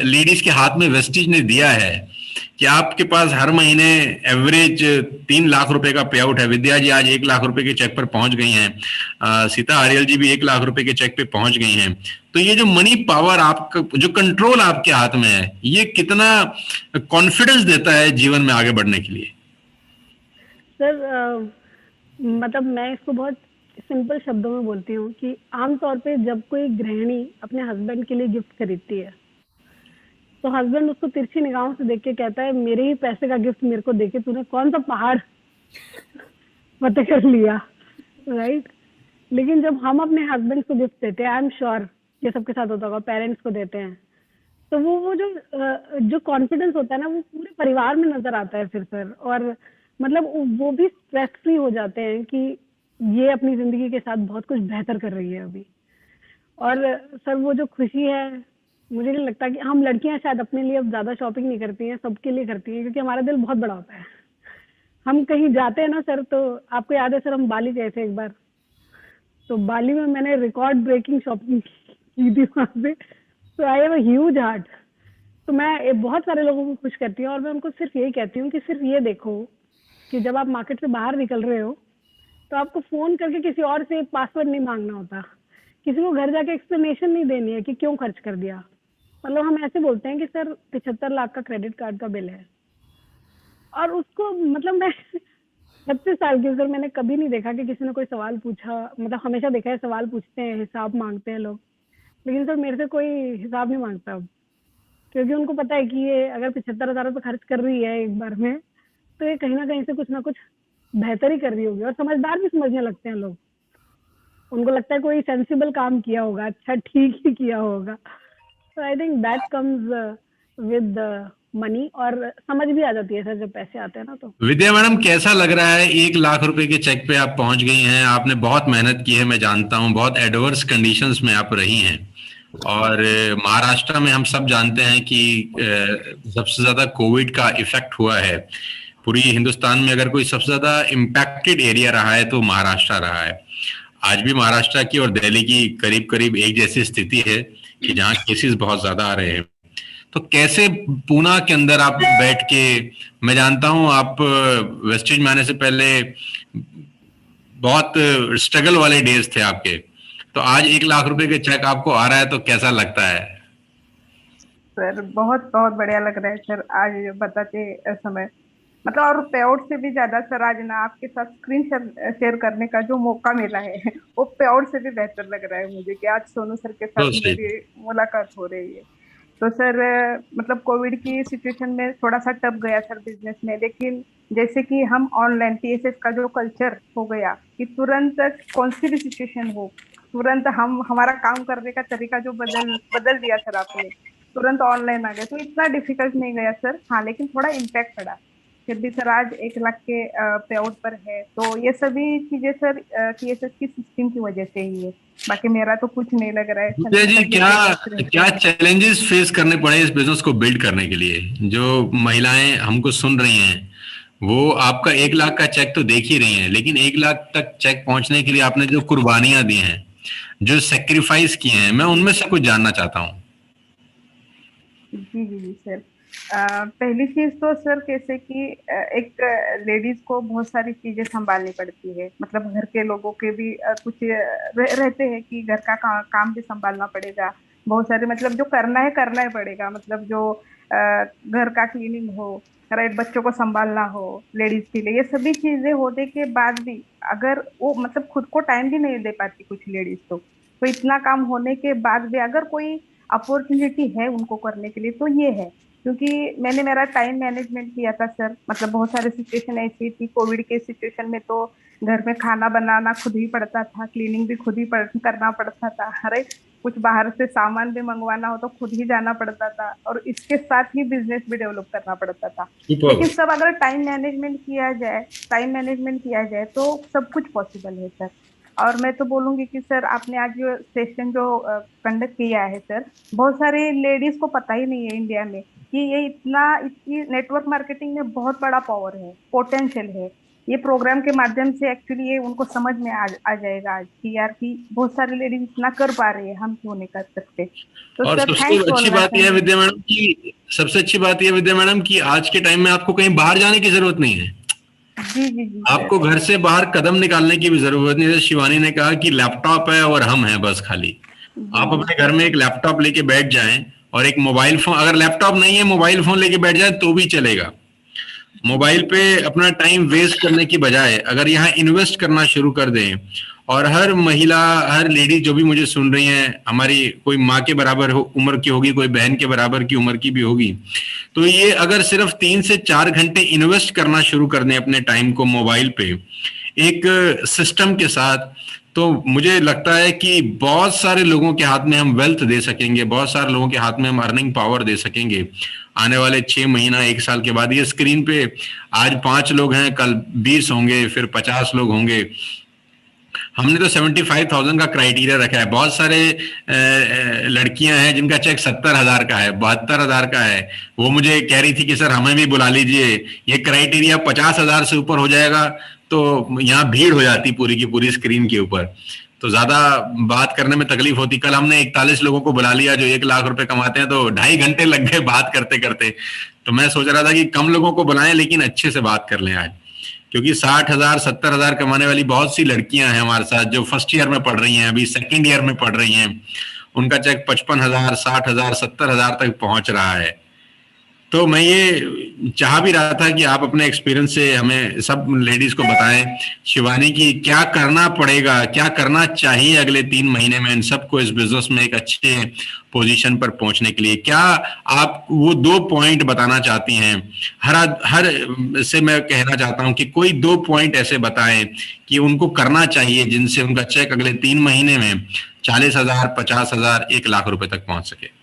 लेडीज के हाथ में वेस्टेज ने दिया है, कि आपके पास हर महीने एवरेज 3 लाख रुपए का पे आउट है। विद्या जी आज 1 लाख रुपए के चेक पर पहुंच गई हैं, सीता आर्यल जी भी 1 लाख रुपए के चेक पे पहुंच गई हैं। तो ये जो मनी पावर, आपका जो कंट्रोल आपके हाथ में है, ये कितना कॉन्फिडेंस देता है जीवन में आगे बढ़ने के लिए? सर मतलब मैं इसको बहुत सिंपल शब्दों में बोलती हूँ कि आमतौर पे जब कोई गृहिणी अपने हस्बैंड के लिए गिफ्ट खरीदती है, तो हस्बैंड उसको तिरछी निगाहों से देख के कहता है, मेरे ही पैसे का गिफ्ट मेरे को देके तूने कौन सा पहाड़ फतेह कर लिया, राइट। लेकिन जब हम अपने हस्बैंड को गिफ्ट देते हैं, आई एम श्योर ये सबके साथ होता होगा, पेरेंट्स को देते हैं, तो वो जो कॉन्फिडेंस होता है ना, वो पूरे परिवार में नजर आता है फिर सर। और मतलब वो भी स्ट्रेस फ्री हो जाते हैं कि ये अपनी जिंदगी के साथ बहुत कुछ बेहतर कर रही है अभी। और सर वो जो खुशी है, मुझे नहीं लगता कि हम लड़कियां शायद अपने लिए अब ज्यादा शॉपिंग नहीं करती हैं, सबके लिए करती हैं, क्योंकि हमारा दिल बहुत बड़ा होता है। हम कहीं जाते हैं ना सर, तो आपको याद है सर, हम बाली गए थे एक बार, तो बाली में मैंने रिकॉर्ड ब्रेकिंग शॉपिंग की थी वहां पे। तो I have a huge heart. तो मैं बहुत सारे लोगों को खुश करती हूँ, और मैं उनको सिर्फ यही कहती हूँ कि सिर्फ ये देखो कि जब आप मार्केट से बाहर निकल रहे हो, तो आपको फोन करके किसी और से पासवर्ड नहीं मांगना होता, किसी को घर जाके एक्सप्लेनेशन नहीं देनी है कि क्यों खर्च कर दिया। मतलब हम ऐसे बोलते हैं कि सर 75 लाख का क्रेडिट कार्ड का बिल है, और उसको मतलब मैं 25 साल की सर, मैंने कभी नहीं देखा कि किसी ने कोई सवाल पूछा। मतलब हमेशा देखा है सवाल पूछते हैं, हिसाब मांगते हैं लोग, लेकिन सर मेरे से कोई हिसाब नहीं मांगता अब, क्योंकि उनको पता है कि ये अगर 75,000 रुपये खर्च कर रही है एक बार में, तो ये कहीं ना कहीं से कुछ ना कुछ बेहतर ही कर रही होगी। और समझदार भी समझने लगते हैं लोग, उनको लगता है कोई सेंसिबल काम किया होगा, अच्छा ठीक ही किया होगा। तो I think that comes with money, और समझ भी आ जाती है सर जब पैसे आते हैं ना। तो विद्या मैडम, कैसा लग रहा है 1 लाख रुपए के चेक पे आप पहुंच गई हैं? आपने बहुत मेहनत की है, मैं जानता हूं, बहुत एडवर्स कंडीशंस में आप रही हैं। और महाराष्ट्र में हम सब जानते हैं कि सबसे ज्यादा कोविड का इफेक्ट हुआ है। पूरी हिंदुस्तान में अगर कोई सबसे ज्यादा इम्पैक्टेड एरिया रहा है तो महाराष्ट्र रहा है। आज भी महाराष्ट्र की और दिल्ली की करीब करीब एक जैसी स्थिति है कि जहाँ केसेस बहुत ज्यादा आ रहे हैं। तो कैसे पूना के अंदर आप बैठ के, मैं जानता हूं आप वेस्टेज में आने से पहले बहुत स्ट्रगल वाले डेज थे आपके, तो आज 1 लाख रुपए के चेक आपको आ रहा है तो कैसा लगता है? सर बहुत बहुत बढ़िया लग रहा है सर, आज बताते समय मतलब, और पे आउट से भी ज्यादा सर आज ना आपके साथ स्क्रीन शेयर करने का जो मौका मिला है वो पे आउट से भी बेहतर लग रहा है मुझे कि आज सोनू सर के साथ मेरी मुलाकात हो रही है। तो सर मतलब कोविड की सिचुएशन में थोड़ा सा टफ गया सर बिजनेस में, लेकिन जैसे कि हम ऑनलाइन टीएसएस का जो कल्चर हो गया कि तुरंत कौन सी भी सिचुएशन हो, तुरंत हम हमारा काम करने का तरीका जो बदल दिया सर आपने, तुरंत ऑनलाइन आ गए, तो इतना डिफिकल्ट नहीं गया सर। हाँ, लेकिन थोड़ा इम्पैक्ट पड़ा, फिर भी सर आज 1 लाख के पे आउट पर है। तो ये सभी चीजें सर टीएसएस की सिस्टम की वजह से ही है, बाकी मेरा तो कुछ नहीं लग रहा है। जी, क्या चैलेंजेस फेस करने पड़े इस बिजनेस को बिल्ड करने के लिए? जो महिलाएं हमको सुन रही हैं वो आपका 1 लाख का चेक तो देख ही रही हैं, लेकिन 1 लाख तक चेक पहुंचने के लिए आपने जो कुर्बानियां दी हैं, जो सेक्रीफाइस किए हैं, मैं उनमें से कुछ जानना चाहता हूँ। जी जी जी सर, पहली चीज तो सर कैसे कि एक लेडीज को बहुत सारी चीजें संभालनी पड़ती है, मतलब घर के लोगों के भी कुछ रहते हैं कि घर का काम भी संभालना पड़ेगा, बहुत सारे मतलब जो करना ही पड़ेगा, मतलब जो घर का क्लीनिंग हो, राइट, बच्चों को संभालना हो लेडीज के लिए, ये सभी चीजें होने के बाद भी अगर वो मतलब खुद को टाइम भी नहीं दे पाती कुछ लेडीज, तो इतना काम होने के बाद भी अगर कोई अपॉर्चुनिटी है उनको करने के लिए तो ये है। क्योंकि मैंने मेरा टाइम मैनेजमेंट किया था सर, मतलब बहुत सारे सिचुएशन ऐसी थी कोविड के सिचुएशन में, तो घर में खाना बनाना खुद ही पड़ता था, क्लीनिंग भी खुद ही करना पड़ता था, राइट, कुछ बाहर से सामान भी मंगवाना हो तो खुद ही जाना पड़ता था, और इसके साथ ही बिजनेस भी डेवलप करना पड़ता था। लेकिन सब अगर टाइम मैनेजमेंट किया जाए तो सब कुछ पॉसिबल है सर। और मैं तो बोलूंगी कि सर आपने आज जो सेशन जो कंडक्ट किया है सर, बहुत सारे लेडीज को पता ही नहीं है इंडिया में कि ये इसकी नेटवर्क मार्केटिंग में बहुत बड़ा पावर है, पोटेंशियल है। ये प्रोग्राम के माध्यम से एक्चुअली ये उनको समझ में आ जाएगा आज कि यार कि बहुत सारी लेडीज इतना कर पा रही है, हम क्यों नहीं कर सकते। तो और सर सबसे अच्छी बात यह है विद्या मैडम की आज के टाइम में आपको कहीं बाहर जाने की जरूरत नहीं है। जी आपको घर से बाहर कदम निकालने की भी जरूरत नहीं है। शिवानी ने कहा कि लैपटॉप है और हम हैं बस खाली। आप अपने घर में एक लैपटॉप लेके बैठ जाएं और एक मोबाइल फोन, अगर लैपटॉप नहीं है मोबाइल फोन लेके बैठ जाए तो भी चलेगा। मोबाइल पे अपना टाइम वेस्ट करने की बजाय अगर यहाँ इन्वेस्ट करना शुरू कर दें, और हर महिला, हर लेडी जो भी मुझे सुन रही हैं, हमारी कोई माँ के बराबर उम्र की होगी, कोई बहन के बराबर की उम्र की भी होगी, तो ये अगर सिर्फ 3 से 4 घंटे इन्वेस्ट करना शुरू कर दें अपने टाइम को मोबाइल पे एक सिस्टम के साथ, तो मुझे लगता है कि बहुत सारे लोगों के हाथ में हम वेल्थ दे सकेंगे, बहुत सारे लोगों के हाथ में हम अर्निंग पावर दे सकेंगे। आने वाले 6 महीना 1 साल के बाद ये स्क्रीन पे आज 5 लोग हैं, कल 20 होंगे, फिर 50 लोग होंगे। हमने तो 75,000 का क्राइटेरिया रखा है। बहुत सारे लड़कियां हैं जिनका चेक 70,000 का है, 72,000 का है। वो मुझे कह रही थी कि सर हमें भी बुला लीजिए, ये क्राइटेरिया 50,000 से ऊपर हो जाएगा तो यहाँ भीड़ हो जाती पूरी की पूरी स्क्रीन के ऊपर, तो ज्यादा बात करने में तकलीफ होती। कल हमने 41 लोगों को बुला लिया जो 1 लाख रुपए कमाते हैं, तो 2.5 घंटे लग गए बात करते करते। तो मैं सोच रहा था कि कम लोगों को बुलाएं लेकिन अच्छे से बात कर लें आज, क्योंकि 60,000 70,000 कमाने वाली बहुत सी लड़कियां हैं हमारे साथ जो फर्स्ट ईयर में पढ़ रही हैं, अभी सेकंड ईयर में पढ़ रही हैं। उनका चेक 55,000 60,000 70,000 तक पहुंच रहा है। तो मैं ये चाह भी रहा था कि आप अपने एक्सपीरियंस से हमें सब लेडीज को बताएं शिवानी की क्या करना पड़ेगा, क्या करना चाहिए अगले 3 महीने में इन सबको इस बिजनेस में एक अच्छे पोजीशन पर पहुंचने के लिए। क्या आप वो 2 पॉइंट बताना चाहती हैं? हर हर से मैं कहना चाहता हूं कि कोई 2 पॉइंट ऐसे बताएं कि उनको करना चाहिए जिनसे उनका चेक अगले 3 महीने में 40,000, 50,000, 1 लाख रुपए तक पहुंच सके।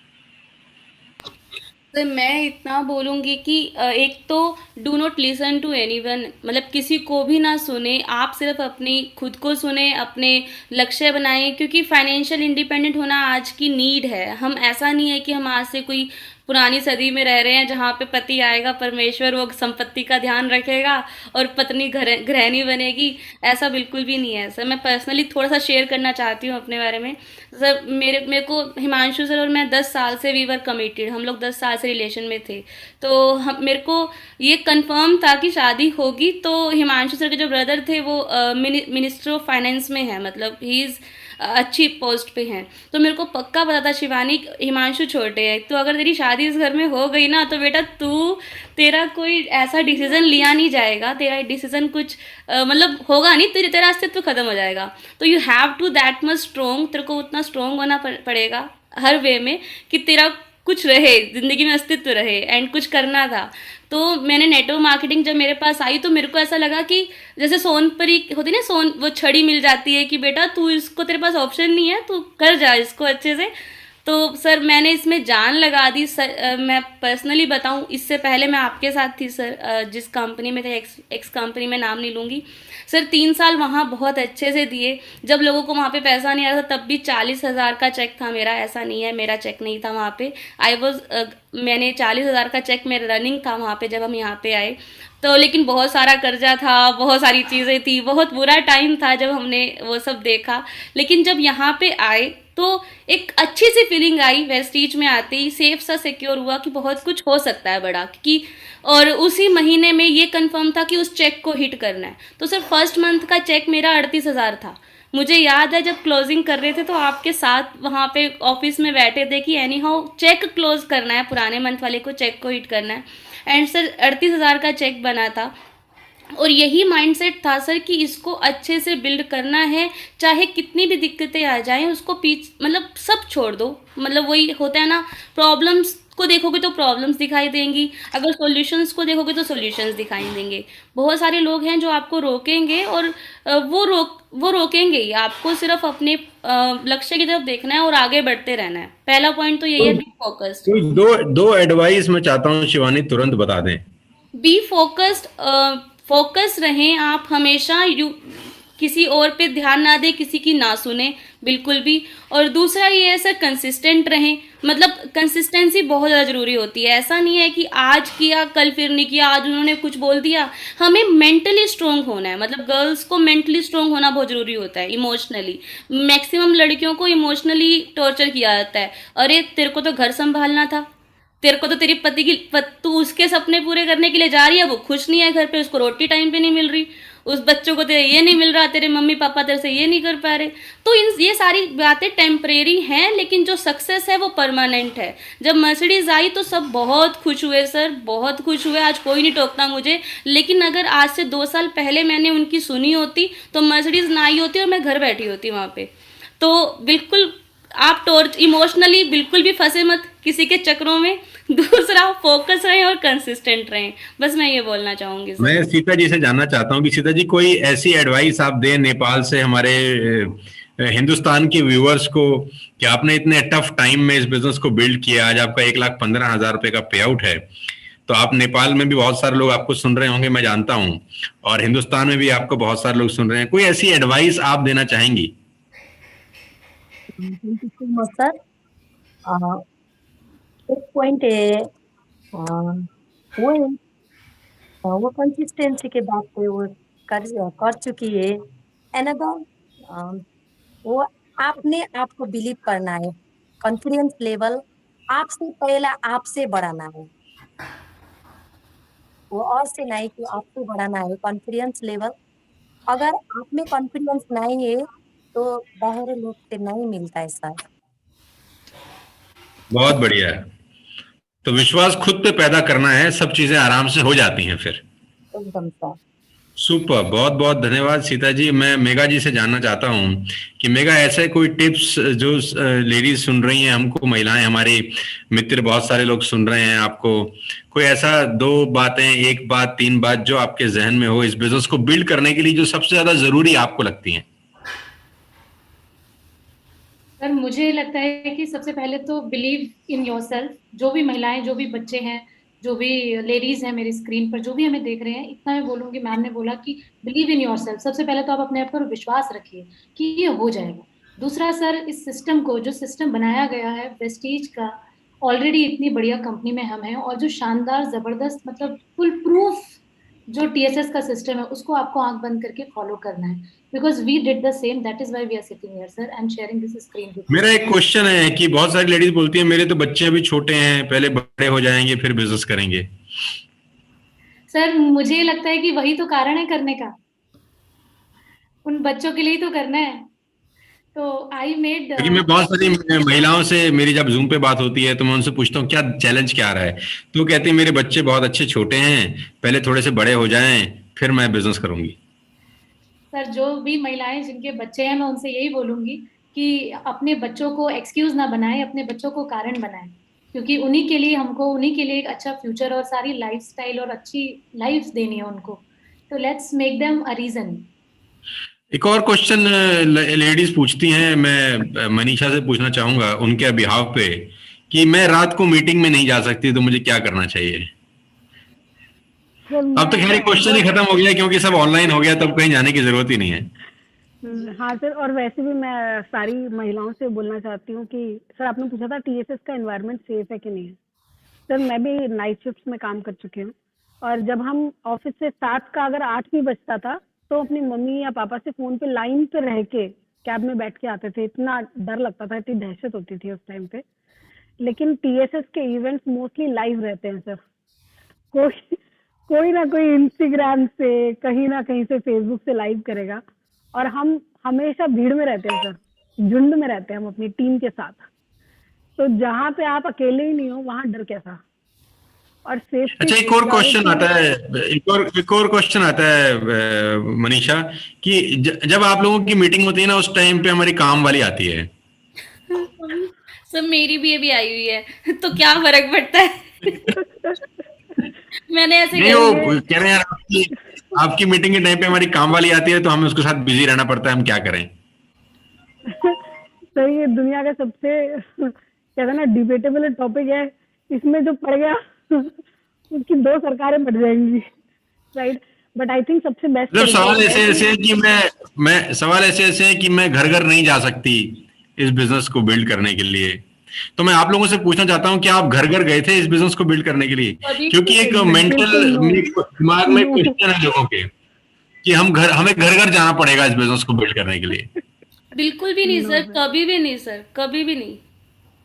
तो मैं इतना बोलूँगी कि एक तो do not listen to anyone, मतलब किसी को भी ना सुने, आप सिर्फ अपनी खुद को सुने, अपने लक्ष्य बनाएं, क्योंकि फाइनेंशियल इंडिपेंडेंट होना आज की नीड है। हम ऐसा नहीं है कि हम आज से कोई पुरानी सदी में रह रहे हैं जहाँ पे पति आएगा, परमेश्वर वो संपत्ति का ध्यान रखेगा और पत्नी गृहिणी बनेगी, ऐसा बिल्कुल भी नहीं है सर। मैं पर्सनली थोड़ा सा शेयर करना चाहती हूँ अपने बारे में सर। मेरे को हिमांशु सर और मैं 10 साल से वी वर कमिटेड, हम लोग 10 साल से रिलेशन में थे। तो हम मेरे को ये कंफर्म था कि शादी होगी। तो हिमांशु सर के जो ब्रदर थे वो मिनिस्टर ऑफ फाइनेंस में है, मतलब ही इज़ अच्छी पोस्ट पे हैं। तो मेरे को पक्का पता था शिवानी हिमांशु छोटे है, तो अगर तेरी शादी इस घर में हो गई ना तो बेटा तेरा कोई ऐसा डिसीजन लिया नहीं जाएगा, तेरा डिसीजन कुछ मतलब होगा नहीं, तेरा अस्तित्व खत्म हो जाएगा। तो you have to that much strong, तेरे को उतना स्ट्रोंग होना पड़ेगा हर वे में कि तेरा कुछ रहे, जिंदगी में अस्तित्व रहे एंड कुछ करना था। तो मैंने नेटवर्क मार्केटिंग जब मेरे पास आई तो मेरे को ऐसा लगा कि जैसे सोनपरी होती ना, वो छड़ी मिल जाती है कि बेटा तू इसको, तेरे पास ऑप्शन नहीं है, तू कर जा इसको अच्छे से। तो सर मैंने इसमें जान लगा दी सर। मैं पर्सनली बताऊं, इससे पहले मैं आपके साथ थी सर, जिस कंपनी में थे, एक्स कंपनी में नाम नहीं लूँगी सर। 3 साल वहाँ बहुत अच्छे से दिए। जब लोगों को वहाँ पे पैसा नहीं आ रहा था तब भी 40,000 का चेक था मेरा, ऐसा नहीं है मेरा चेक नहीं था वहाँ पे। मैंने 40,000 का चेक मेरा रनिंग था वहाँ पे जब हम यहाँ पे आए। तो लेकिन बहुत सारा कर्जा था, बहुत सारी चीज़ें थी, बहुत बुरा टाइम था जब हमने वो सब देखा। लेकिन जब यहाँ पे आए तो एक अच्छी सी फीलिंग आई, वेस्टीज में आते ही सेफ सा सिक्योर हुआ कि बहुत कुछ हो सकता है बड़ा, कि और उसी महीने में ये कंफर्म था कि उस चेक को हिट करना है। तो सर फर्स्ट मंथ का चेक मेरा 38,000 था। मुझे याद है जब क्लोजिंग कर रहे थे तो आपके साथ वहाँ पे ऑफिस में बैठे थे कि एनी हाउ चेक क्लोज करना है, पुराने मंथ वाले को चेक को हिट करना है। एंड सर 38,000 का चेक बना था और यही माइंडसेट था सर कि इसको अच्छे से बिल्ड करना है, चाहे कितनी भी दिक्कतें आ जाएं उसको मतलब सब छोड़ दो। मतलब वही होता है ना, प्रॉब्लम्स को देखोगे तो प्रॉब्लम्स दिखाई देंगी, अगर सॉल्यूशंस को देखोगे तो सॉल्यूशंस दिखाई देंगे। बहुत सारे लोग हैं जो आपको रोकेंगे और वो रोकेंगे ही, आपको सिर्फ अपने लक्ष्य की तरफ देखना है और आगे बढ़ते रहना है। पहला पॉइंट तो यही है, बी फोकस्ड। कोई दो एडवाइस मैं चाहता हूँ शिवानी तुरंत बता दें। बी फोकस्ड, फोकस रहें आप हमेशा, किसी और पे ध्यान ना दें, किसी की ना सुने बिल्कुल भी। और दूसरा ये है सर, कंसिस्टेंट रहें। मतलब कंसिस्टेंसी बहुत ज़्यादा ज़रूरी होती है। ऐसा नहीं है कि आज किया कल फिर नहीं किया, आज उन्होंने कुछ बोल दिया। हमें मेंटली स्ट्रोंग होना है, मतलब गर्ल्स को मेंटली स्ट्रोंग होना बहुत ज़रूरी होता है। इमोशनली मैक्सिमम लड़कियों को इमोशनली टॉर्चर किया जाता है। अरे तेरे को तो घर संभालना था, तेरे को तो तेरी पति की तू उसके सपने पूरे करने के लिए जा रही है, वो खुश नहीं है घर पे, उसको रोटी टाइम पे नहीं मिल रही, उस बच्चों को तेरे ये नहीं मिल रहा, तेरे मम्मी पापा तेरे से ये नहीं कर पा रहे। तो ये सारी बातें टेम्परेरी हैं, लेकिन जो सक्सेस है वो परमानेंट है। जब मर्सिडीज आई तो सब बहुत खुश हुए सर, बहुत खुश हुए, आज कोई नहीं टोकता मुझे। लेकिन अगर आज से 2 साल पहले मैंने उनकी सुनी होती तो मर्सिडीज ना आई होती और मैं घर बैठी होती वहाँ पे। तो बिल्कुल आप इमोशनली बिल्कुल भी फंसे मत किसी के चक्रों में। दूसरा, फोकस रहें और कंसिस्टेंट रहें, बस मैं ये बोलना चाहूंगी सर। मैं सीता जी से जानना चाहता हूँ कि सीता जी कोई ऐसी एडवाइस आप दें नेपाल से हमारे हिंदुस्तान के व्यूअर्स को, कि आपने इतने टफ टाइम में इस बिजनेस को बिल्ड किया, आज आपका 1,15,000 रुपए का पे आउट है, तो आप नेपाल में भी बहुत सारे लोग आपको सुन रहे होंगे मैं जानता हूँ, और हिंदुस्तान में भी आपको बहुत सारे लोग सुन रहे हैं, कोई ऐसी एडवाइस आप देना चाहेंगी? Thank you so much sir. एक पॉइंट है, वो है, वो कंसिस्टेंसी के बात पे वो कर चुकी है। अनदर, वो आपने आपको बिलीव करना है, कॉन्फिडेंस लेवल आपसे पहला आपसे बढ़ाना है, वो और से नहीं कि आपसे बढ़ाना है कॉन्फिडेंस लेवल। अगर आप में कॉन्फिडेंस नहीं है तो बाहर लोग से नहीं मिलता है सर। बहुत बढ़िया है। तो विश्वास खुद पे पैदा करना है, सब चीजें आराम से हो जाती हैं फिर। एकदम सर। सुपर, बहुत बहुत धन्यवाद सीता जी। मैं मेगा जी से जानना चाहता हूँ कि मेगा, ऐसे कोई टिप्स जो लेडीज सुन रही हैं हमको, महिलाएं, हमारे मित्र बहुत सारे लोग सुन रहे हैं आपको, कोई ऐसा 2 बातें, 1 बात, 3 बात जो आपके जहन में हो इस बिजनेस को बिल्ड करने के लिए, जो सबसे ज्यादा जरूरी आपको लगती हैं? सर मुझे लगता है कि सबसे पहले तो बिलीव इन योरसेल्फ। जो भी महिलाएं, जो भी बच्चे हैं, जो भी लेडीज हैं मेरी स्क्रीन पर, जो भी हमें देख रहे हैं, इतना मैं बोलूंगी, मैम ने बोला कि बिलीव इन योरसेल्फ। सबसे पहले तो आप अपने आप पर विश्वास रखिए कि ये हो जाएगा। दूसरा सर, इस सिस्टम को, जो सिस्टम बनाया गया है वेस्टीज का, ऑलरेडी इतनी बढ़िया कंपनी में हम हैं, और जो शानदार जबरदस्त मतलब फुल प्रूफ जो टीएसएस का सिस्टम है, उसको आपको आंख बंद करके फॉलो करना है, because we did the same, that is why we are sitting here sir and sharing this screen. मेरा एक क्वेश्चन है कि बहुत सारी लेडीज बोलती हैं मेरे तो बच्चे अभी छोटे हैं, पहले बड़े हो जाएंगे फिर बिजनेस करेंगे। सर मुझे लगता है कि वही तो कारण है करने का, उन बच्चों के लिए ही तो करना है। तो आई मेड, क्योंकि मैं बहुत सारी महिलाओं से, मेरी जब जूम पे बात होती है तो मैं उनसे पूछता हूँ क्या चैलेंज क्या आ रहा है, तो वो कहती है मेरे बच्चे बहुत अच्छे छोटे हैं, पहले थोड़े से बड़े हो जाएं फिर मैं बिजनेस करूंगी। सर जो भी महिलाएं जिनके बच्चे हैं, मैं उनसे यही बोलूंगी कि अपने बच्चों को एक्सक्यूज ना बनाएं, अपने बच्चों को कारण बनाएं, क्योंकि उन्हीं के लिए, हमको उन्हीं के लिए एक अच्छा फ्यूचर और सारी लाइफस्टाइल और अच्छी लाइफ देनी है उनको। तो let's make them a reason. एक और क्वेश्चन लेडीज पूछती हैं, मैं मनीषा से पूछना चाहूंगा उनके बिहाफ पे, कि मैं रात को मीटिंग में नहीं जा सकती तो मुझे क्या करना चाहिए? अब तो खैर क्वेश्चन ही खत्म हो गया क्योंकि सब ऑनलाइन हो गया, तब कहीं जाने की जरूरत ही नहीं है। हाँ सर, और वैसे भी मैं सारी महिलाओं से बोलना चाहती हूँ कि सर, आपने पूछा था टीएसएस का एनवायरनमेंट सेफ है कि नहीं है। सर मैं भी नाइट शिफ्ट में काम कर चुकी हूँ, और जब हम ऑफिस से 7 का अगर 8 भी बजता था तो अपनी मम्मी या पापा से फोन पे लाइन पे रह के कैब में बैठ के आते थे। इतना डर लगता था, इतनी दहशत होती थी उस टाइम पे। लेकिन टीएसएस के इवेंट्स मोस्टली लाइव रहते हैं सर। कोई ना कोई इंस्टाग्राम से, कहीं ना कहीं से, फेसबुक से लाइव करेगा, और हम हमेशा भीड़ में रहते हैं सर, झुंड में रहते हैं हम अपनी टीम के साथ। तो जहाँ पे आप अकेले ही नहीं हो, वहाँ डर कैसा। और सेफ्टी। अच्छा, एक और क्वेश्चन आता है, एक और क्वेश्चन आता है मनीषा, कि जब आप लोगों की मीटिंग होती है ना, उस टाइम पे हमारी काम वाली आती है। सर मेरी भी अभी आई हुई है, तो क्या फर्क पड़ता है? मैंने ऐसे नहीं, वो कह रहे हैं आपकी मीटिंग के टाइम पे हमारी काम वाली आती है तो हमें उसके साथ बिजी रहना पड़ता है, हम क्या करें? सर ये दुनिया का सबसे कहते ना डिबेटेबल टॉपिक है। इसमें जो पड़ गया उसकी 2 सरकारें बढ़ जाएंगी, राइट। बट आई थिंक सबसे बेस्ट सवाल ऐसे है कि मैं घर घर नहीं जा सकती इस बिजनेस को बिल्ड करने के लिए, तो मैं आप लोगों से पूछना चाहता हूँ कि आप घर घर गए थे इस बिजनेस को बिल्ड करने के लिए? क्योंकि एक मेंटल दिमाग में क्वेश्चन है लोगों के कि हमें घर घर जाना पड़ेगा इस बिजनेस को बिल्ड करने के लिए। बिल्कुल भी नहीं सर, कभी भी नहीं सर, कभी भी नहीं।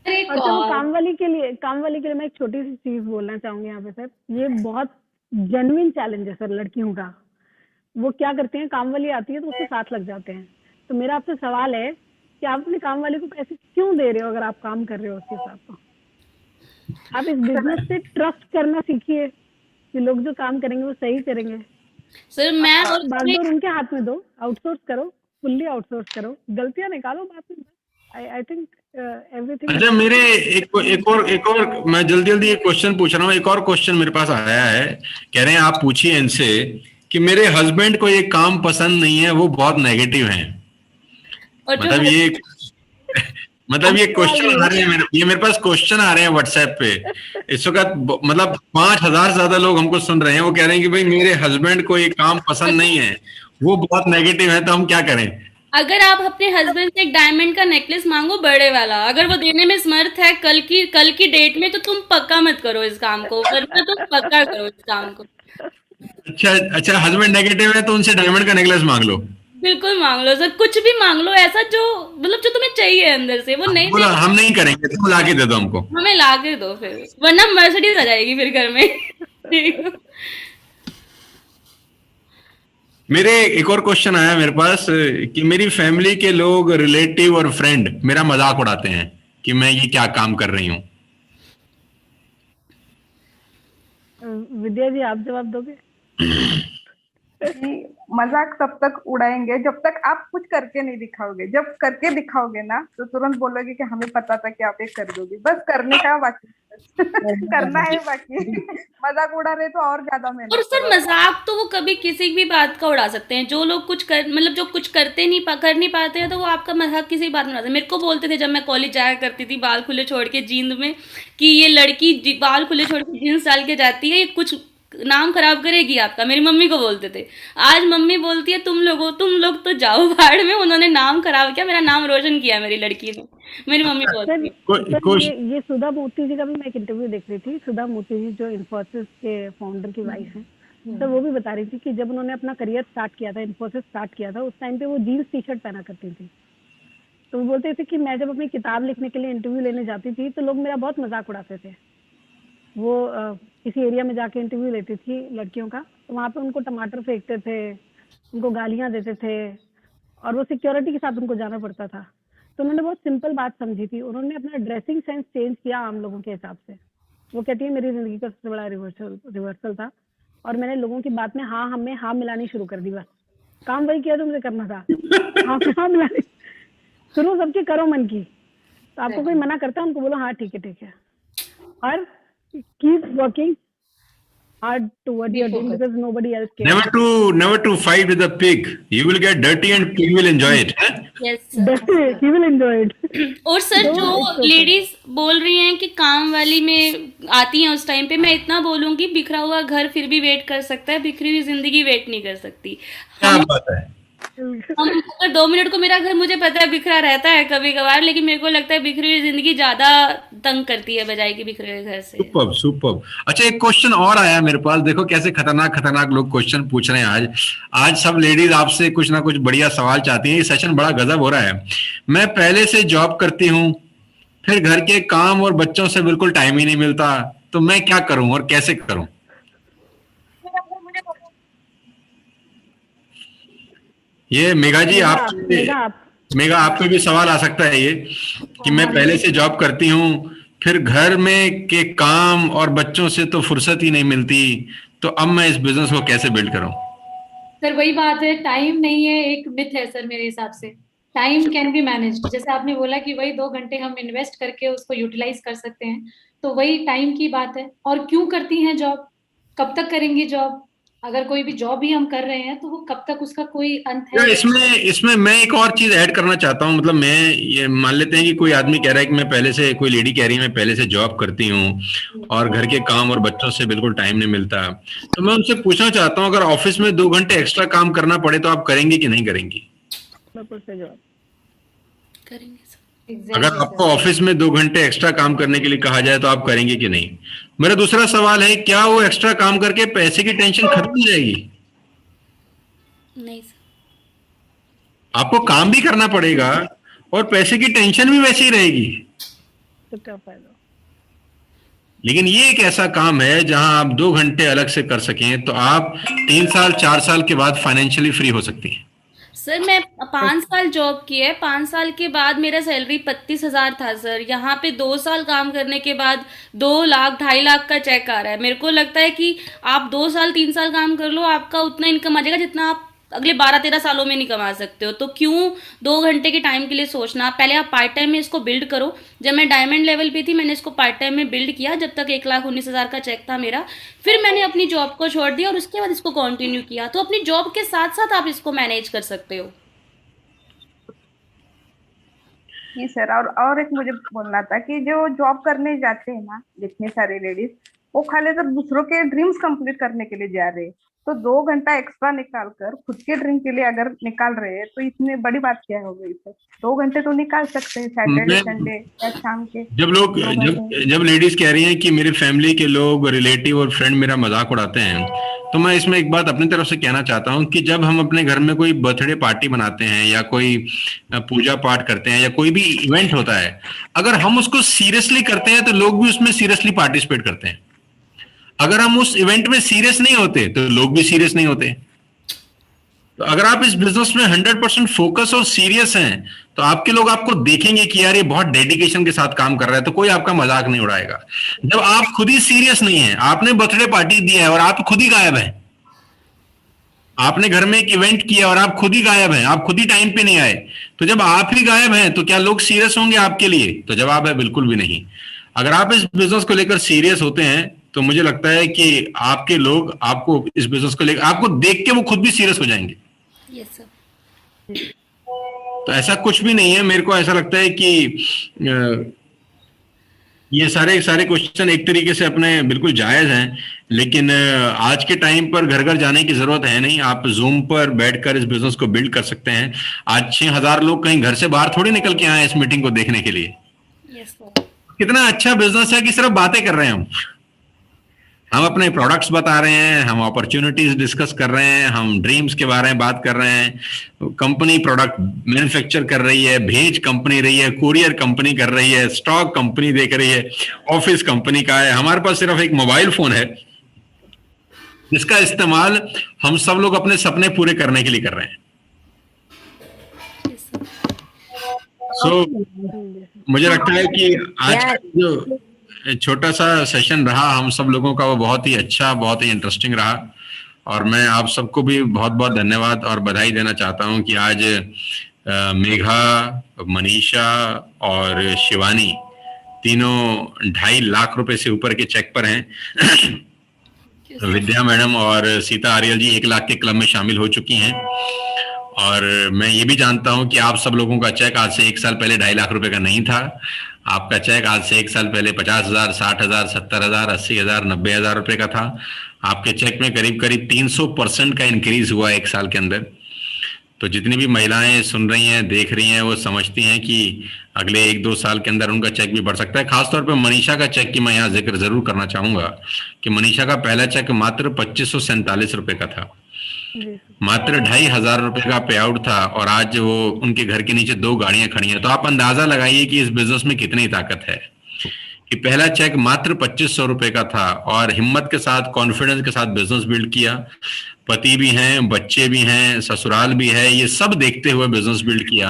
अच्छा, काम वाली के लिए मैं एक छोटी सी चीज बोलना चाहूंगी यहाँ पे सर। ये बहुत जेन्युइन चैलेंज है सर लड़कियों का। वो क्या करते हैं, काम वाली आती है तो उसके साथ लग जाते हैं। तो मेरा आपसे सवाल है कि आप अपने काम वाले को पैसे क्यों दे रहे हो अगर आप काम कर रहे हो उसके साथ? तो आप इस बिजनेस से ट्रस्ट करना सीखिए कि लोग जो काम करेंगे वो सही करेंगे। सर मैं बागडोर उनके हाथ में दो, आउटसोर्स करो, फुल्ली आउटसोर्स करो, गलतियां निकालो बाद में। I think everything. अच्छा, मेरे एक और मैं जल्दी एक क्वेश्चन पूछ रहा हूँ। एक और क्वेश्चन मेरे पास आया है, कह रहे हैं आप पूछिए इनसे कि मेरे हस्बैंड को ये काम पसंद नहीं है, वो बहुत नेगेटिव हैं। मतलब ये क्वेश्चन आ रहे हैं, ये मेरे पास क्वेश्चन आ रहे हैं व्हाट्सएप पे इस वक्त। मतलब 5000 से ज्यादा लोग हमको सुन रहे हैं, वो कह रहे हैं कि भाई मेरे हस्बैंड को ये काम पसंद नहीं है, वो बहुत नेगेटिव है, तो हम क्या करें? अगर आप अपने हस्बैंड से एक डायमंड का नेकलेस मांगो बड़े वाला, अगर वो देने में समर्थ है कल की डेट में, तो तुम पक्का मत करो इस काम को, वरना तुम पक्का करो इस काम को। अच्छा, हस्बैंड नेगेटिव है तो उनसे डायमंड का नेकलेस मांग लो। बिल्कुल मांग लो सर, कुछ भी मांग लो ऐसा जो मतलब जो तुम्हें चाहिए अंदर से। वो नहीं, हम नहीं करेंगे, तुम ला के दे दो हमको, हमें ला के दो, फिर वरना मर्सिडीज आ जाएगी फिर घर में। मेरे एक और क्वेश्चन आया मेरे पास कि मेरी फैमिली के लोग, रिलेटिव और फ्रेंड मेरा मजाक उड़ाते हैं कि मैं ये क्या काम कर रही हूँ। विद्या जी आप जवाब दोगे? कि मजाक तब तक उड़ाएंगे जब तक आप कुछ करके नहीं दिखाओगे। जब करके दिखाओगे ना तो तुरंत बोलोगे कि हमें पता था कि आप ये कर दोगे। बस करने का बाकी करना है बाकी। मजाक उड़ा रहे तो और ज्यादा और मेहनत सर करो। मजाक तो वो कभी किसी भी बात का उड़ा सकते हैं। जो लोग कुछ कर मतलब जो कुछ करते नहीं कर नहीं पाते हैं तो वो आपका मजाक किसी बात में उड़ाते हैं। मेरे को बोलते थे जब मैं कॉलेज जाया करती थी बाल खुले छोड़ के जींद में कि ये लड़की बाल खुले छोड़ के जीन्स डाल के जाती है, ये कुछ नाम खराब करेगी आपका। मेरी मम्मी को बोलते थे। आज मम्मी बोलती है तुम लोग तो जाओ भाड़ में, उन्होंने नाम खराब किया, मेरा नाम रोशन किया मेरी लड़की ने। मेरी मम्मी बोलती है। सर ये सुधा मूर्ति जी का भी मैं एक इंटरव्यू देख रही थी। सुधा मूर्ति जी जो इन्फोसिस के फाउंडर की वाइफ हैं, तो वो भी बता रही थी कि जब उन्होंने अपना करियर स्टार्ट किया था, इन्फोसिस स्टार्ट किया था, उस टाइम पे वो जीन्स टी शर्ट पहना करती थी। तो वो बोलते थे कि मैं जब अपनी किताब लिखने के लिए इंटरव्यू लेने जाती थी तो लोग मेरा बहुत मजाक उड़ाते थे। वो किसी एरिया में जाके इंटरव्यू लेती थी लड़कियों का, तो वहाँ पे उनको टमाटर फेंकते थे, उनको गालियाँ देते थे और वो सिक्योरिटी के साथ उनको जाना पड़ता था। तो उन्होंने बहुत सिंपल बात समझी थी, उन्होंने अपना ड्रेसिंग सेंस चेंज किया आम लोगों के हिसाब से। वो कहती है मेरी जिंदगी का सबसे बड़ा रिवर्सल था और मैंने लोगों की बात में हाँ हमें हाँ मिलानी शुरू कर दी। बस काम वही किया जो मुझे करना था, हाँ मिलानी। सुनो सबके करो मन की। तो आपको कोई मना करता है उनको बोलो हाँ ठीक है और keep working hard to what you're doing because nobody else cares. Never to fight with a pig. You will get dirty and pig will enjoy it. Yes, sir. He will enjoy it. और sir जो ladies बोल रही हैं कि काम वाली में आती हैं उस टाइम पे, मैं इतना बोलूंगी बिखरा हुआ घर फिर भी वेट कर सकता है, बिखरी हुई जिंदगी वेट नहीं कर सकती। क्या बात है। हम अगर 2 मिनट को, मेरा घर मुझे पता है बिखरा रहता है कभी कभार, लेकिन मेरे को लगता है बिखरी हुई जिंदगी ज्यादा तंग करती है बजाय कि बिखरे हुए घर से। सुपर्ब। अच्छा एक क्वेश्चन और आया मेरे पास, देखो कैसे खतरनाक लोग क्वेश्चन पूछ रहे हैं आज सब लेडीज आपसे कुछ ना कुछ बढ़िया सवाल चाहती हैं। ये सेशन बड़ा गजब हो रहा है। मैं पहले से जॉब करती हूँ, फिर घर के काम और बच्चों से बिल्कुल टाइम ही नहीं मिलता, तो मैं क्या करूं और कैसे करूं? ये मेघा जी मेघा आप पे भी सवाल आ सकता है ये कि मैं पहले से जॉब करती हूँ, फिर घर में के काम और बच्चों से तो फुर्सत ही नहीं मिलती, तो अब मैं इस बिजनेस को कैसे बिल्ड करूं? सर वही बात है, टाइम नहीं है, एक मिथ है सर मेरे हिसाब से। टाइम कैन बी मैनेज्ड, जैसे आपने बोला कि वही 2 घंटे हम इन्वेस्ट करके उसको यूटिलाइज कर सकते हैं, तो वही टाइम की बात है। और क्यों करती हैं जॉब, कब तक करेंगी जॉब? अगर कोई भी जॉब भी हम कर रहे हैं तो वो कब तक, उसका कोई अंत है? इसमें मैं एक और चीज ऐड करना चाहता हूँ। मतलब मैं ये मान लेते हैं कि कोई आदमी कह रहा है कि मैं पहले से, कोई लेडी कह रही है मैं पहले से जॉब करती हूँ और घर के काम और बच्चों से बिल्कुल टाइम नहीं मिलता, तो मैं उनसे पूछना चाहता हूँ अगर ऑफिस में 2 घंटे एक्स्ट्रा काम करना पड़े तो आप करेंगे कि नहीं करेंगी? अगर आपको ऑफिस में 2 घंटे एक्स्ट्रा काम करने के लिए कहा जाए तो आप करेंगे कि नहीं? मेरा दूसरा सवाल है, क्या वो एक्स्ट्रा काम करके पैसे की टेंशन खत्म हो जाएगी? नहीं सर, आपको काम भी करना पड़ेगा और पैसे की टेंशन भी वैसे ही रहेगी। तो क्या फायदा? लेकिन ये एक ऐसा काम है जहां आप 2 घंटे अलग से कर सकें तो आप 3 साल 4 साल के बाद फाइनेंशियली फ्री हो सकती हैं। सर मैं 5 साल जॉब की है, 5 साल के बाद मेरा सैलरी 35,000 था सर। यहाँ पे 2 साल काम करने के बाद 2 लाख 2.5 लाख का चेक आ रहा है। मेरे को लगता है कि आप 2 साल 3 साल काम कर लो, आपका उतना इनकम आ जाएगा जितना आप अगले 12-13 सालों में नहीं कमा सकते हो। तो क्यों 2 घंटे के टाइम के लिए सोचना? पहले आप पार्ट टाइम में इसको बिल्ड करो। जब मैं डायमंड लेवल पे थी मैंने इसको पार्ट टाइम में बिल्ड किया, जब तक 1,19,000 का चेक था मेरा। फिर मैंने अपनी जॉब को छोड़ दिया और उसके बाद इसको कंटिन्यू किया। तो अपनी जॉब के साथ साथ आप इसको मैनेज कर सकते हो। जी सर, और एक मुझे बोलना था कि जो जॉब करने जाते हैं ना जितने सारे लेडीज, वो खाली तो दूसरों के ड्रीम्स कंप्लीट करने के लिए जा रहे हैं, तो 2 घंटा एक्स्ट्रा निकाल कर खुद के ड्रीम के लिए अगर निकाल रहे हैं तो इतनी बड़ी बात क्या हो गई सर? 2 घंटे तो निकाल सकते हैं सैटरडे संडे या शाम के। जब लेडीज कह रही हैं कि मेरी फैमिली के लोग, रिलेटिव और फ्रेंड मेरा मजाक उड़ाते हैं, तो मैं इसमें एक बात अपनी तरफ से कहना चाहता हूं कि जब हम अपने घर में कोई बर्थडे पार्टी बनाते हैं या कोई पूजा पाठ करते हैं या कोई भी इवेंट होता है, अगर हम उसको सीरियसली करते हैं तो लोग भी उसमें सीरियसली पार्टिसिपेट करते हैं। अगर हम उस इवेंट में सीरियस नहीं होते तो लोग भी सीरियस नहीं होते। तो अगर आप इस बिजनेस में 100% फोकस और सीरियस हैं, तो आपके लोग आपको देखेंगे कि यार ये बहुत डेडिकेशन के साथ काम कर रहा है, तो कोई आपका मजाक नहीं उड़ाएगा। जब आप खुद ही सीरियस नहीं है, आपने बर्थडे पार्टी दिया है और आप खुद ही गायब हैं, आपने घर में एक इवेंट किया और आप खुद ही गायब हैं, आप खुद ही टाइम पे नहीं आए, तो जब आप ही गायब हैं तो क्या लोग सीरियस होंगे आपके लिए? तो जवाब है बिल्कुल भी नहीं। अगर आप इस बिजनेस को लेकर सीरियस होते हैं तो मुझे लगता है कि आपके लोग आपको इस बिजनेस को लेकर, आपको देख के वो खुद भी सीरियस हो जाएंगे। Yes sir. तो ऐसा कुछ भी नहीं है। मेरे को ऐसा लगता है कि ये सारे क्वेश्चन एक तरीके से अपने बिल्कुल जायज हैं, लेकिन आज के टाइम पर घर घर जाने की जरूरत है नहीं। आप जूम पर बैठकर इस बिजनेस को बिल्ड कर सकते हैं। आज 6,000 लोग कहीं घर से बाहर थोड़ी निकल के आए हैं इस मीटिंग को देखने के लिए। Yes sir. कितना अच्छा बिजनेस है कि सिर्फ बातें कर रहे हैं हम अपने प्रोडक्ट्स बता रहे हैं, हम अपॉर्चुनिटीज डिस्कस कर रहे हैं, हम ड्रीम्स के बारे में बात कर रहे हैं। कंपनी प्रोडक्ट मैन्युफैक्चर कर रही है, भेज कंपनी रही है, कुरियर कंपनी कर रही है, स्टॉक कंपनी देख रही है, ऑफिस कंपनी का है। हमारे पास सिर्फ एक मोबाइल फोन है जिसका इस्तेमाल हम सब लोग अपने सपने पूरे करने के लिए कर रहे हैं। Yes sir. मुझे लगता है कि आज का जो छोटा सा सेशन रहा हम सब लोगों का, वो बहुत ही अच्छा, बहुत ही इंटरेस्टिंग रहा। और मैं आप सबको भी बहुत बहुत धन्यवाद और बधाई देना चाहता हूं कि आज मेघा, मनीषा और शिवानी तीनों 2.5 लाख रुपए से ऊपर के चेक पर हैं। विद्या मैडम और सीता आर्यल जी 1 लाख के क्लब में शामिल हो चुकी हैं। और मैं ये भी जानता हूं कि आप सब लोगों का चेक आज से 1 साल पहले 2.5 लाख रुपए का नहीं था। आपका चेक आज से 1 साल पहले 50,000, 60,000, 70,000, 80,000, 90,000 रुपए का था। आपके चेक में करीब करीब 300% का इंक्रीज हुआ 1 साल के अंदर। तो जितनी भी महिलाएं सुन रही हैं, देख रही हैं, वो समझती हैं कि अगले 1-2 साल के अंदर उनका चेक भी बढ़ सकता है। खासतौर पर मनीषा का चेक की मैं यहाँ जिक्र जरूर करना चाहूंगा कि मनीषा का पहला चेक मात्र 2547 रुपए का था, मात्र 2,500 रुपए का पे आउट था, और आज वो उनके घर के नीचे 2 गाड़ियां खड़ी हैं। तो आप अंदाजा लगाइए कि इस बिजनेस में कितनी ताकत है कि पहला चेक मात्र 2500 रुपए का था और हिम्मत के साथ, कॉन्फिडेंस के साथ बिजनेस बिल्ड किया। पति भी हैं, बच्चे भी हैं, ससुराल भी है, ये सब देखते हुए बिजनेस बिल्ड किया।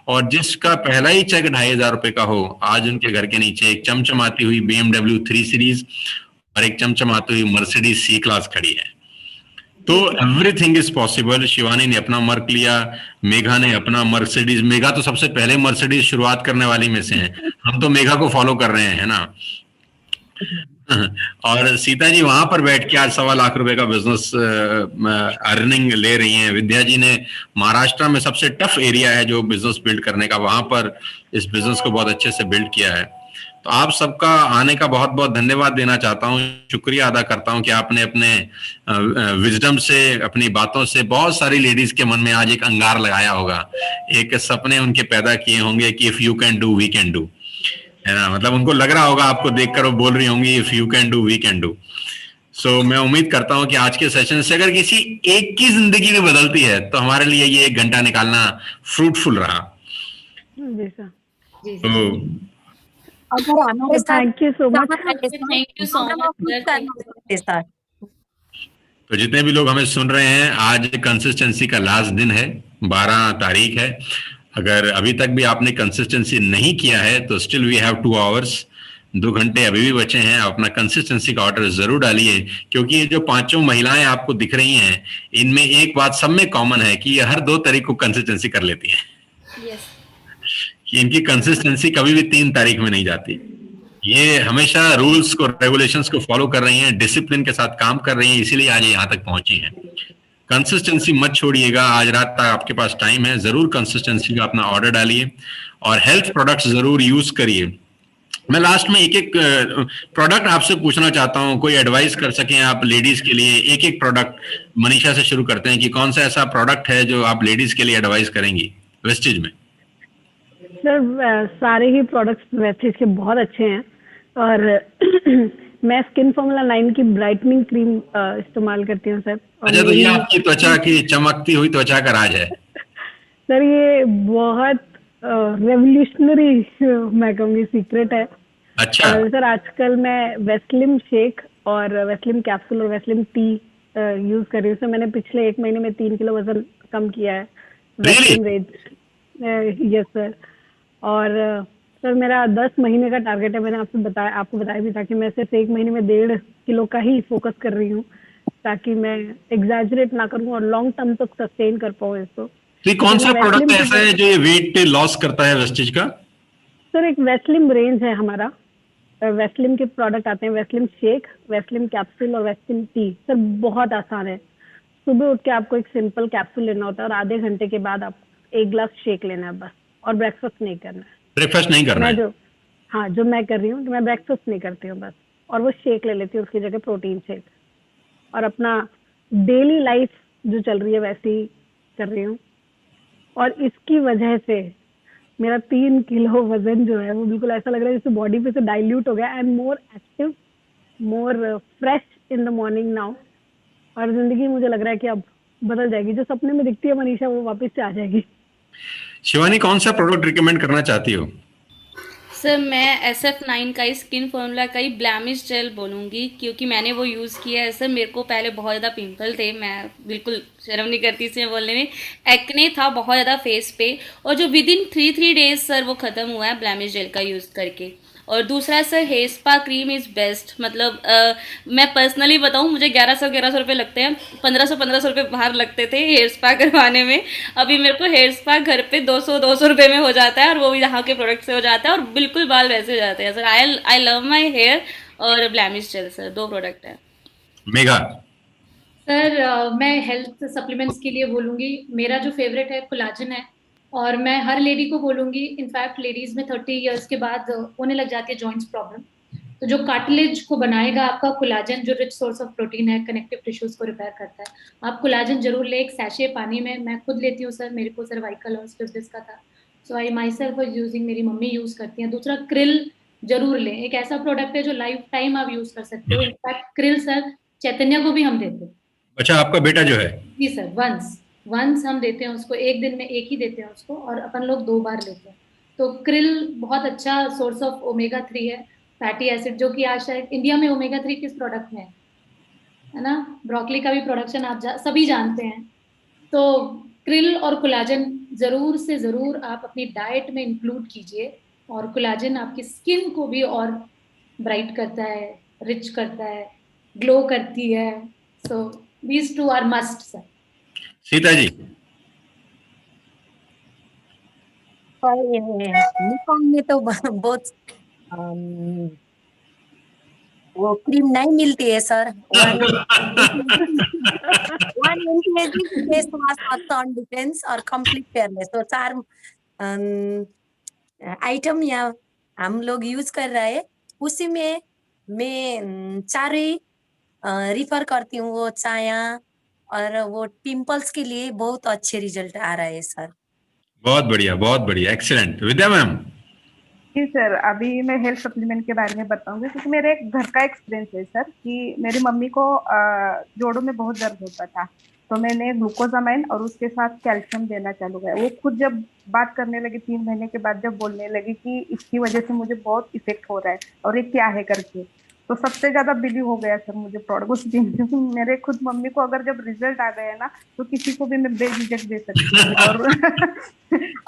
और जिसका पहला ही चेक 2,500 रुपए का हो, आज उनके घर के नीचे एक चमचमाती हुई BMW 3 सीरीज और एक चमचमाती हुई मर्सिडीज C क्लास खड़ी है। तो एवरीथिंग इज पॉसिबल। शिवानी ने अपना मर्क लिया, मेघा ने अपना मर्सिडीज। मेघा तो सबसे पहले मर्सिडीज शुरुआत करने वाली में से हैं, हम तो मेघा को फॉलो कर रहे हैं, है ना। और सीता जी वहां पर बैठ के आज 1.25 लाख रुपए का बिजनेस अर्निंग ले रही हैं। विद्या जी ने महाराष्ट्र में सबसे टफ एरिया है जो बिजनेस बिल्ड करने का, वहां पर इस बिजनेस को बहुत अच्छे से बिल्ड किया है। तो आप सबका आने का बहुत बहुत धन्यवाद देना चाहता हूँ, शुक्रिया अदा करता हूँ कि आपने अपने विजडम से, अपनी बातों से बहुत सारी लेडीज के मन में आज एक अंगार लगाया होगा, एक सपने उनके पैदा किए होंगे कि if you can do we can do, है ना। मतलब उनको लग रहा होगा, आपको देखकर वो बोल रही होंगी if you can do we can do. So मैं उम्मीद करता हूँ कि आज के सेशन से अगर किसी एक की जिंदगी भी बदलती है तो हमारे लिए ये 1 घंटा निकालना फ्रूटफुल रहा। तो अगर हमारे साथ thank you so much. Thank you so much sir. तो जितने भी लोग हमें सुन रहे हैं, आज कंसिस्टेंसी का लास्ट दिन है, 12 तारीख है। अगर अभी तक भी आपने कंसिस्टेंसी नहीं किया है तो स्टिल वी हैव 2 आवर्स, 2 घंटे अभी भी बचे हैं। अपना कंसिस्टेंसी का ऑर्डर जरूर डालिए, क्योंकि ये जो 5 महिलाएं आपको दिख रही हैं, इनमें एक बात सब में कॉमन है कि ये हर 2 तारीख को कंसिस्टेंसी कर लेती हैं। यस। कि इनकी कंसिस्टेंसी कभी भी 3 तारीख में नहीं जाती। ये हमेशा रूल्स को, रेगुलेशंस को फॉलो कर रही हैं, डिसिप्लिन के साथ काम कर रही हैं, इसीलिए आज यहाँ तक पहुंची हैं। कंसिस्टेंसी मत छोड़िएगा, आज रात तक आपके पास टाइम है, जरूर कंसिस्टेंसी का अपना ऑर्डर डालिए और हेल्थ प्रोडक्ट्स जरूर यूज करिए। मैं लास्ट में एक प्रोडक्ट आपसे पूछना चाहता हूँ, कोई एडवाइस कर सकें आप लेडीज के लिए? एक प्रोडक्ट, मनीषा से शुरू करते हैं कि कौन सा ऐसा प्रोडक्ट है जो आप लेडीज के लिए एडवाइस करेंगी वेस्टेज में? सर सारे ही प्रोडक्ट्स वेस्टेज के बहुत अच्छे हैं और मैं स्किन फॉर्मूला 9 की ब्राइटनिंग क्रीम इस्तेमाल करती हूँ सर। अच्छा, तो ये आपकी त्वचा की चमकती हुई त्वचा का राज है? सर ये बहुत रेवोल्यूशनरी मैं कहूँगी सीक्रेट है। अच्छा। और सर आजकल मैं वेस्लिम शेक और वेस्लिम कैप्सूल और वेस्लिम टी यूज कर रही हूँ। सर मैंने पिछले 1 महीने में 3 किलो वजन कम किया है Really? Vaccine rate. Yes sir. और सर मेरा 10 महीने का टारगेट है, मैंने आपको बताया भी था कि मैं सिर्फ 1 महीने में 1.5 किलो का ही फोकस कर रही हूँ, ताकि मैं एग्जैजरेट ना करूँ और लॉन्ग टर्म तक सस्टेन कर पाऊँ इसको। तो ये कौन सा मैं प्रोडक्ट वैसलिन ऐसा है जो ये वेट लॉस करता है वेस्टेज का? सर एक वैसलिन रेंज है हमारा, वैसलिन के प्रोडक्ट आते हैं, वैसलिन शेक, वैसलिन कैप्सूल और वैसलिन टी। सर बहुत आसान है, सुबह उठ के आपको एक सिंपल कैप्सूल लेना होता है और आधे घंटे के बाद आप 1 ग्लास शेक लेना है बस, और ब्रेकफास्ट नहीं करना है। ब्रेकफास्ट नहीं करना मैं है? जो मैं कर रही हूँ कि मैं ब्रेकफास्ट नहीं करती हूँ बस, और वो शेक ले लेती हूँ उसकी जगह, प्रोटीन शेक, और अपना डेली लाइफ जो चल रही है वैसे ही कर रही हूँ। और इसकी वजह से मेरा 3 किलो वजन जो है वो बिल्कुल ऐसा लग रहा है जैसे बॉडी पे से डाइल्यूट हो गया, and more active, more fresh in the morning now. और जिंदगी मुझे लग रहा है कि अब बदल जाएगी, जो सपने में दिखती है मनीषा वो वापस से आ जाएगी। शिवानी, कौन सा प्रोडक्ट रिकमेंड करना चाहती हो? सर मैं SF9 का ही स्किन फॉर्मूला का ही ब्लैमिश जेल बोलूँगी, क्योंकि मैंने वो यूज़ किया है सर। मेरे को पहले बहुत ज़्यादा पिंपल थे, मैं बिल्कुल शर्म नहीं करती इसे बोलने में, एक्ने था बहुत ज़्यादा फेस पे, और जो विद इन 3 डेज सर वो ख़त्म हुआ है ब्लैमिश जेल का यूज़ करके। और दूसरा sir hair spa cream is best, मतलब मैं पर्सनली बताऊँ, मुझे 1100 रुपये लगते हैं, 1500 रुपये बाहर लगते थे हेयर स्पा करवाने में। अभी मेरे को हेयर स्पा घर पे 200 रुपये में हो जाता है, और वो भी यहाँ के प्रोडक्ट से हो जाता है, और बिल्कुल बाल वैसे हो जाते हैं sir. I love my hair और ब्लैमिश जेल सर, 2 प्रोडक्ट हैं। मेघा? सर मैं हेल्थ सप्लीमेंट्स के लिए बोलूँगी, मेरा जो फेवरेट है कोलाजन है, और मैं हर लेडी को बोलूँगी, इनफैक्ट लेडीज़ में 30 इयर्स के बाद होने लग जाती है जॉइंट्स प्रॉब्लम, तो जो कार्टिलेज को बनाएगा आपका कोलाजन, जो रिच सोर्स ऑफ प्रोटीन है, कनेक्टिव टिश्यूज को रिपेयर करता है, आप कोलाजन जरूर ले, एक सैशे पानी में। मैं खुद लेती हूँ सर, मेरे को सर्वाइकल और स्टिफ डिस्क का था, सो आई माई सेल्फ वाज यूजिंग, मेरी मम्मी यूज़ करती हैं। दूसरा क्रिल जरूर लें, एक ऐसा प्रोडक्ट है जो लाइफ टाइम आप यूज़ कर सकते हो। इनफैक्ट क्रिल सर चैतन्य को भी हम देते हैं। अच्छा, आपका बेटा जो है? जी सर, वंस हम देते हैं उसको, एक दिन में एक ही देते हैं उसको, और अपन लोग 2 बार लेते हैं। तो क्रिल बहुत अच्छा सोर्स ऑफ ओमेगा 3 है, फैटी एसिड, जो कि आज शायद इंडिया में ओमेगा 3 किस प्रोडक्ट में है ना, ब्रोकली का भी प्रोडक्शन आप सभी जानते हैं। तो क्रिल और कोलाजन ज़रूर से ज़रूर आप अपनी डाइट में इंक्लूड कीजिए, और कोलाजन आपकी स्किन को भी और ब्राइट करता है, रिच करता है, ग्लो करती है। सो these 2 are must sir। Sita ji? और ये निकॉन में तो बहुत अम, वो क्रीम नहीं मिलती है सर। 1 फेस वॉश और सन डिफेंस और कंप्लीट फेयरनेस, तो 4 आइटम या हम लोग यूज कर रहे हैं, उसी में मैं 4 ही रिफर करती हूँ। वो छाया और वो पिंपल्स के लिए बहुत अच्छे रिजल्ट आ रहे हैं सर। बहुत बढ़िया, एक्सीलेंट। विद्या मैम? जी सर, अभी मैं हेल्थ सप्लीमेंट के बारे में बताऊंगी, क्योंकि मेरे एक घर का एक्सपीरियंस है सर, कि मेरी मम्मी को जोड़ों में बहुत दर्द होता था, तो मैंने ग्लूकोजामाइन और उसके साथ कैल्शियम देना चालू किया। वो खुद जब बात करने लगी 3 महीने के बाद, जब बोलने लगी कि इसकी वजह से मुझे बहुत इफेक्ट हो रहा है और ये क्या है करके, तो सबसे ज्यादा बिलीव हो गया सर मुझे प्रोडक्ट उस दिन। मेरे खुद मम्मी को अगर जब रिजल्ट आ गया ना, तो किसी को भी मैं बेझिझक दे सकती हूँ। और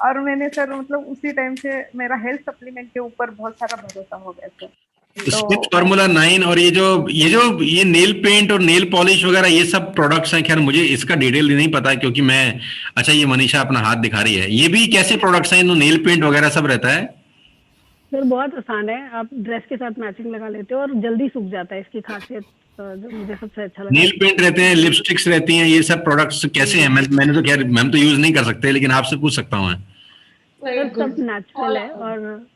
और मैंने सर मतलब उसी टाइम से मेरा हेल्थ सप्लीमेंट के ऊपर बहुत सारा भरोसा हो गया सर। स्मिथ फार्मूला 9 और ये नेल पेंट और नेल पॉलिश वगैरह ये सब प्रोडक्ट्स हैं। खैर मुझे इसका डिटेल नहीं पता, क्योंकि मैं, अच्छा ये मनीषा अपना हाथ दिखा रही है, ये भी कैसे प्रोडक्ट्स हैं? नेल पेंट वगैरह सब रहता है? सर बहुत आसान है, आप ड्रेस के साथ मैचिंग लगा लेते हो और जल्दी सूख जाता है, इसकी खासियत जो मुझे सबसे अच्छा लगा। नेल पेंट रहते हैं, लिपस्टिक्स रहती हैं, ये सब प्रोडक्ट्स कैसे हैं? मैंने तो खैर मैम तो यूज नहीं कर सकते, लेकिन आपसे पूछ सकता हूँ मैं। सर सब नेचुरल है, और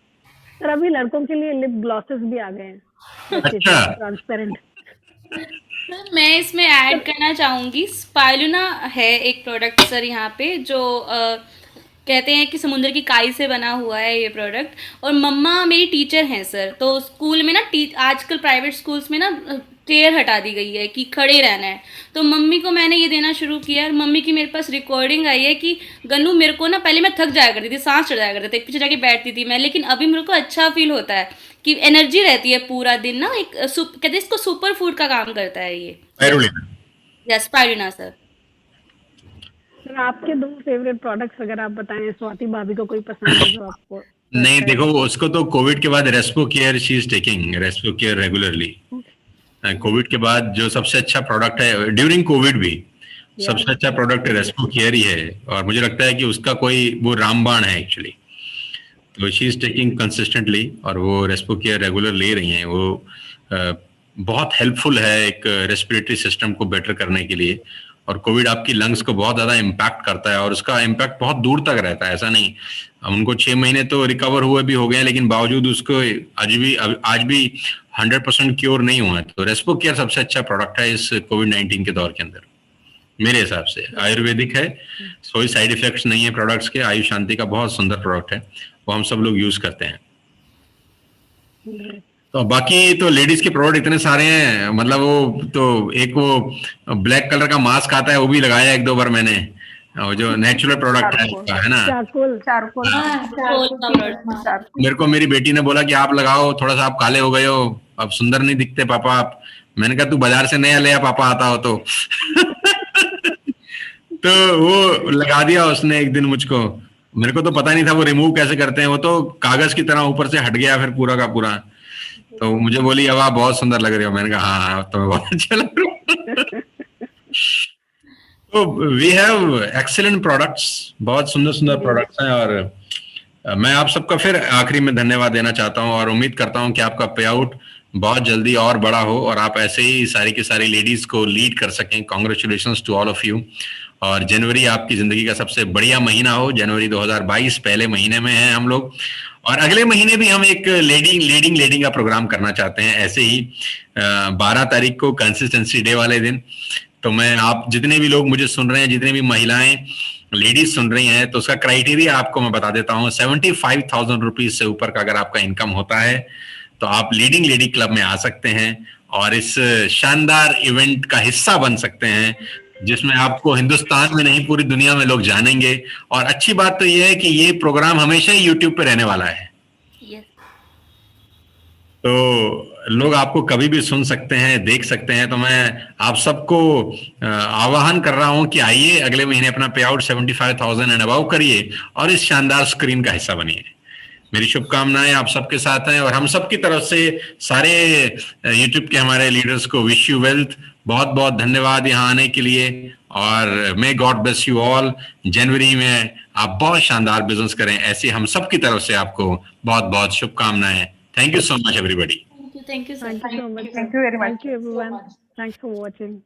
सर अभी लड़कों के लिए लिप ग्लॉसेस भी आ गए हैं, अच्छा। ट्रांसपेरेंट। सर मैं इसमें ऐड करना चाहूँगी, स्पाइरुलिना है एक प्रोडक्ट सर यहाँ पे, जो कहते हैं कि समुद्र की काई से बना हुआ है ये प्रोडक्ट। और मम्मा मेरी टीचर हैं सर, तो स्कूल में ना आजकल प्राइवेट स्कूल्स में ना चेयर हटा दी गई है कि खड़े रहना है, तो मम्मी को मैंने ये देना शुरू किया। और मम्मी की मेरे पास रिकॉर्डिंग आई है कि गन्नू मेरे को ना, पहले मैं थक जाया करती थी, सांस चढ़ जाया करते थे, पीछे जाके बैठती थी मैं, लेकिन अभी मेरे को अच्छा फील होता है कि एनर्जी रहती है पूरा दिन ना। एक कहते हैं इसको सुपर फूड का काम करता है ये स्पाइरुलिना। या स्पाइरुलिना सर। सर आपके 2 फेवरेट प्रोडक्ट्स अगर आप बताएं, स्वाति भाभी को कोई पसंद है जो आपको? नहीं देखो, उसको तो कोविड के बाद Respo care she is taking Respo care regularly. Covid के बाद जो सबसे अच्छा प्रोडक्ट है ड्यूरिंग कोविड भी सबसे अच्छा प्रोडक्ट रेस्पो केयर ही है, और मुझे लगता है कि उसका कोई वो रामबाण है एक्चुअली। तो शी इज टेकिंग कंसिस्टेंटली, और वो रेस्पो केयर रेगुलर ले रही हैं। वो बहुत हेल्पफुल है एक रेस्पिरेटरी सिस्टम को बेटर करने के लिए, और कोविड आपकी लंग्स को बहुत ज्यादा इम्पैक्ट करता है, और उसका इम्पैक्ट बहुत दूर तक रहता है। ऐसा नहीं, उनको 6 महीने तो रिकवर हुए भी हो गए, लेकिन बावजूद उसको आज भी 100% क्योर नहीं हुआ है। तो रेस्पो केयर सबसे अच्छा प्रोडक्ट है इस कोविड-19 के दौर के अंदर मेरे हिसाब से। आयुर्वेदिक है, कोई साइड इफेक्ट्स नहीं है प्रोडक्ट्स के। आयु शांति का बहुत सुंदर प्रोडक्ट है, वो हम सब लोग यूज करते हैं। तो बाकी तो लेडीज के प्रोडक्ट इतने सारे हैं, मतलब वो तो एक वो ब्लैक कलर का मास्क आता है, वो भी लगाया 1-2 बार मैंने, वो जो नेचुरल प्रोडक्ट है उसका, है ना। चारकोल। मेरे को मेरी बेटी ने बोला कि आप लगाओ, थोड़ा सा आप काले हो गए हो, अब सुंदर नहीं दिखते पापा आप। मैंने कहा तू बाजार से नया ले आ पापा, आता हो तो। तो वो लगा दिया उसने एक दिन मुझको। मेरे को तो पता नहीं था वो रिमूव कैसे करते हैं, वो तो कागज की तरह ऊपर से हट गया फिर पूरा का पूरा। तो मुझे बोली अब आप बहुत सुंदर लग रहे हो। मैंने कहा हाँ तो मैं बहुत अच्छा लग रहा हूँ। तो वी हैव एक्सीलेंट प्रोडक्ट्स, बहुत सुंदर सुंदर प्रोडक्ट्स हैं, और मैं आप सबका फिर आखिरी में धन्यवाद देना चाहता हूँ, और उम्मीद करता हूँ कि आपका पे आउट बहुत जल्दी और बड़ा हो, और आप ऐसे ही सारी की सारी लेडीज को लीड कर सकें। Congratulations to all of you. और जनवरी आपकी जिंदगी का सबसे बढ़िया महीना हो। जनवरी 2022 पहले महीने में है हम लोग, और अगले महीने भी हम एक लीडिंग का प्रोग्राम करना चाहते हैं ऐसे ही 12 तारीख को कंसिस्टेंसी डे वाले दिन। तो मैं आप जितने भी लोग मुझे सुन रहे हैं, जितने भी महिलाएं लेडीज सुन रही हैं, तो उसका क्राइटेरिया आपको मैं बता देता हूँ। 75,000 रुपीज से ऊपर का अगर आपका इनकम होता है तो आप लीडिंग लेडी क्लब में आ सकते हैं और इस शानदार इवेंट का हिस्सा बन सकते हैं, जिसमें आपको हिंदुस्तान में नहीं पूरी दुनिया में लोग जानेंगे। और अच्छी बात तो यह है कि ये प्रोग्राम हमेशा ही यूट्यूब पे रहने वाला है। तो लोग आपको कभी भी सुन सकते हैं, देख सकते हैं। तो मैं आप सबको आह्वान कर रहा हूं कि आइए अगले महीने अपना पे आउट 75,000 एंड अबाउ करिए और इस शानदार स्क्रीन का हिस्सा बनिए। मेरी शुभकामनाएं आप सबके साथ हैं, और हम सब की तरफ से सारे यूट्यूब के हमारे लीडर्स को विश यू वेल्थ। बहुत बहुत धन्यवाद यहाँ आने के लिए, और may God bless you all. जनवरी में आप बहुत शानदार बिजनेस करें, ऐसे हम सब की तरफ से आपको बहुत बहुत शुभकामनाएं। Thank you so much, everybody. Thank you, sir. Thank you so much. Thank you very much. Thank you, everyone. Thanks for watching.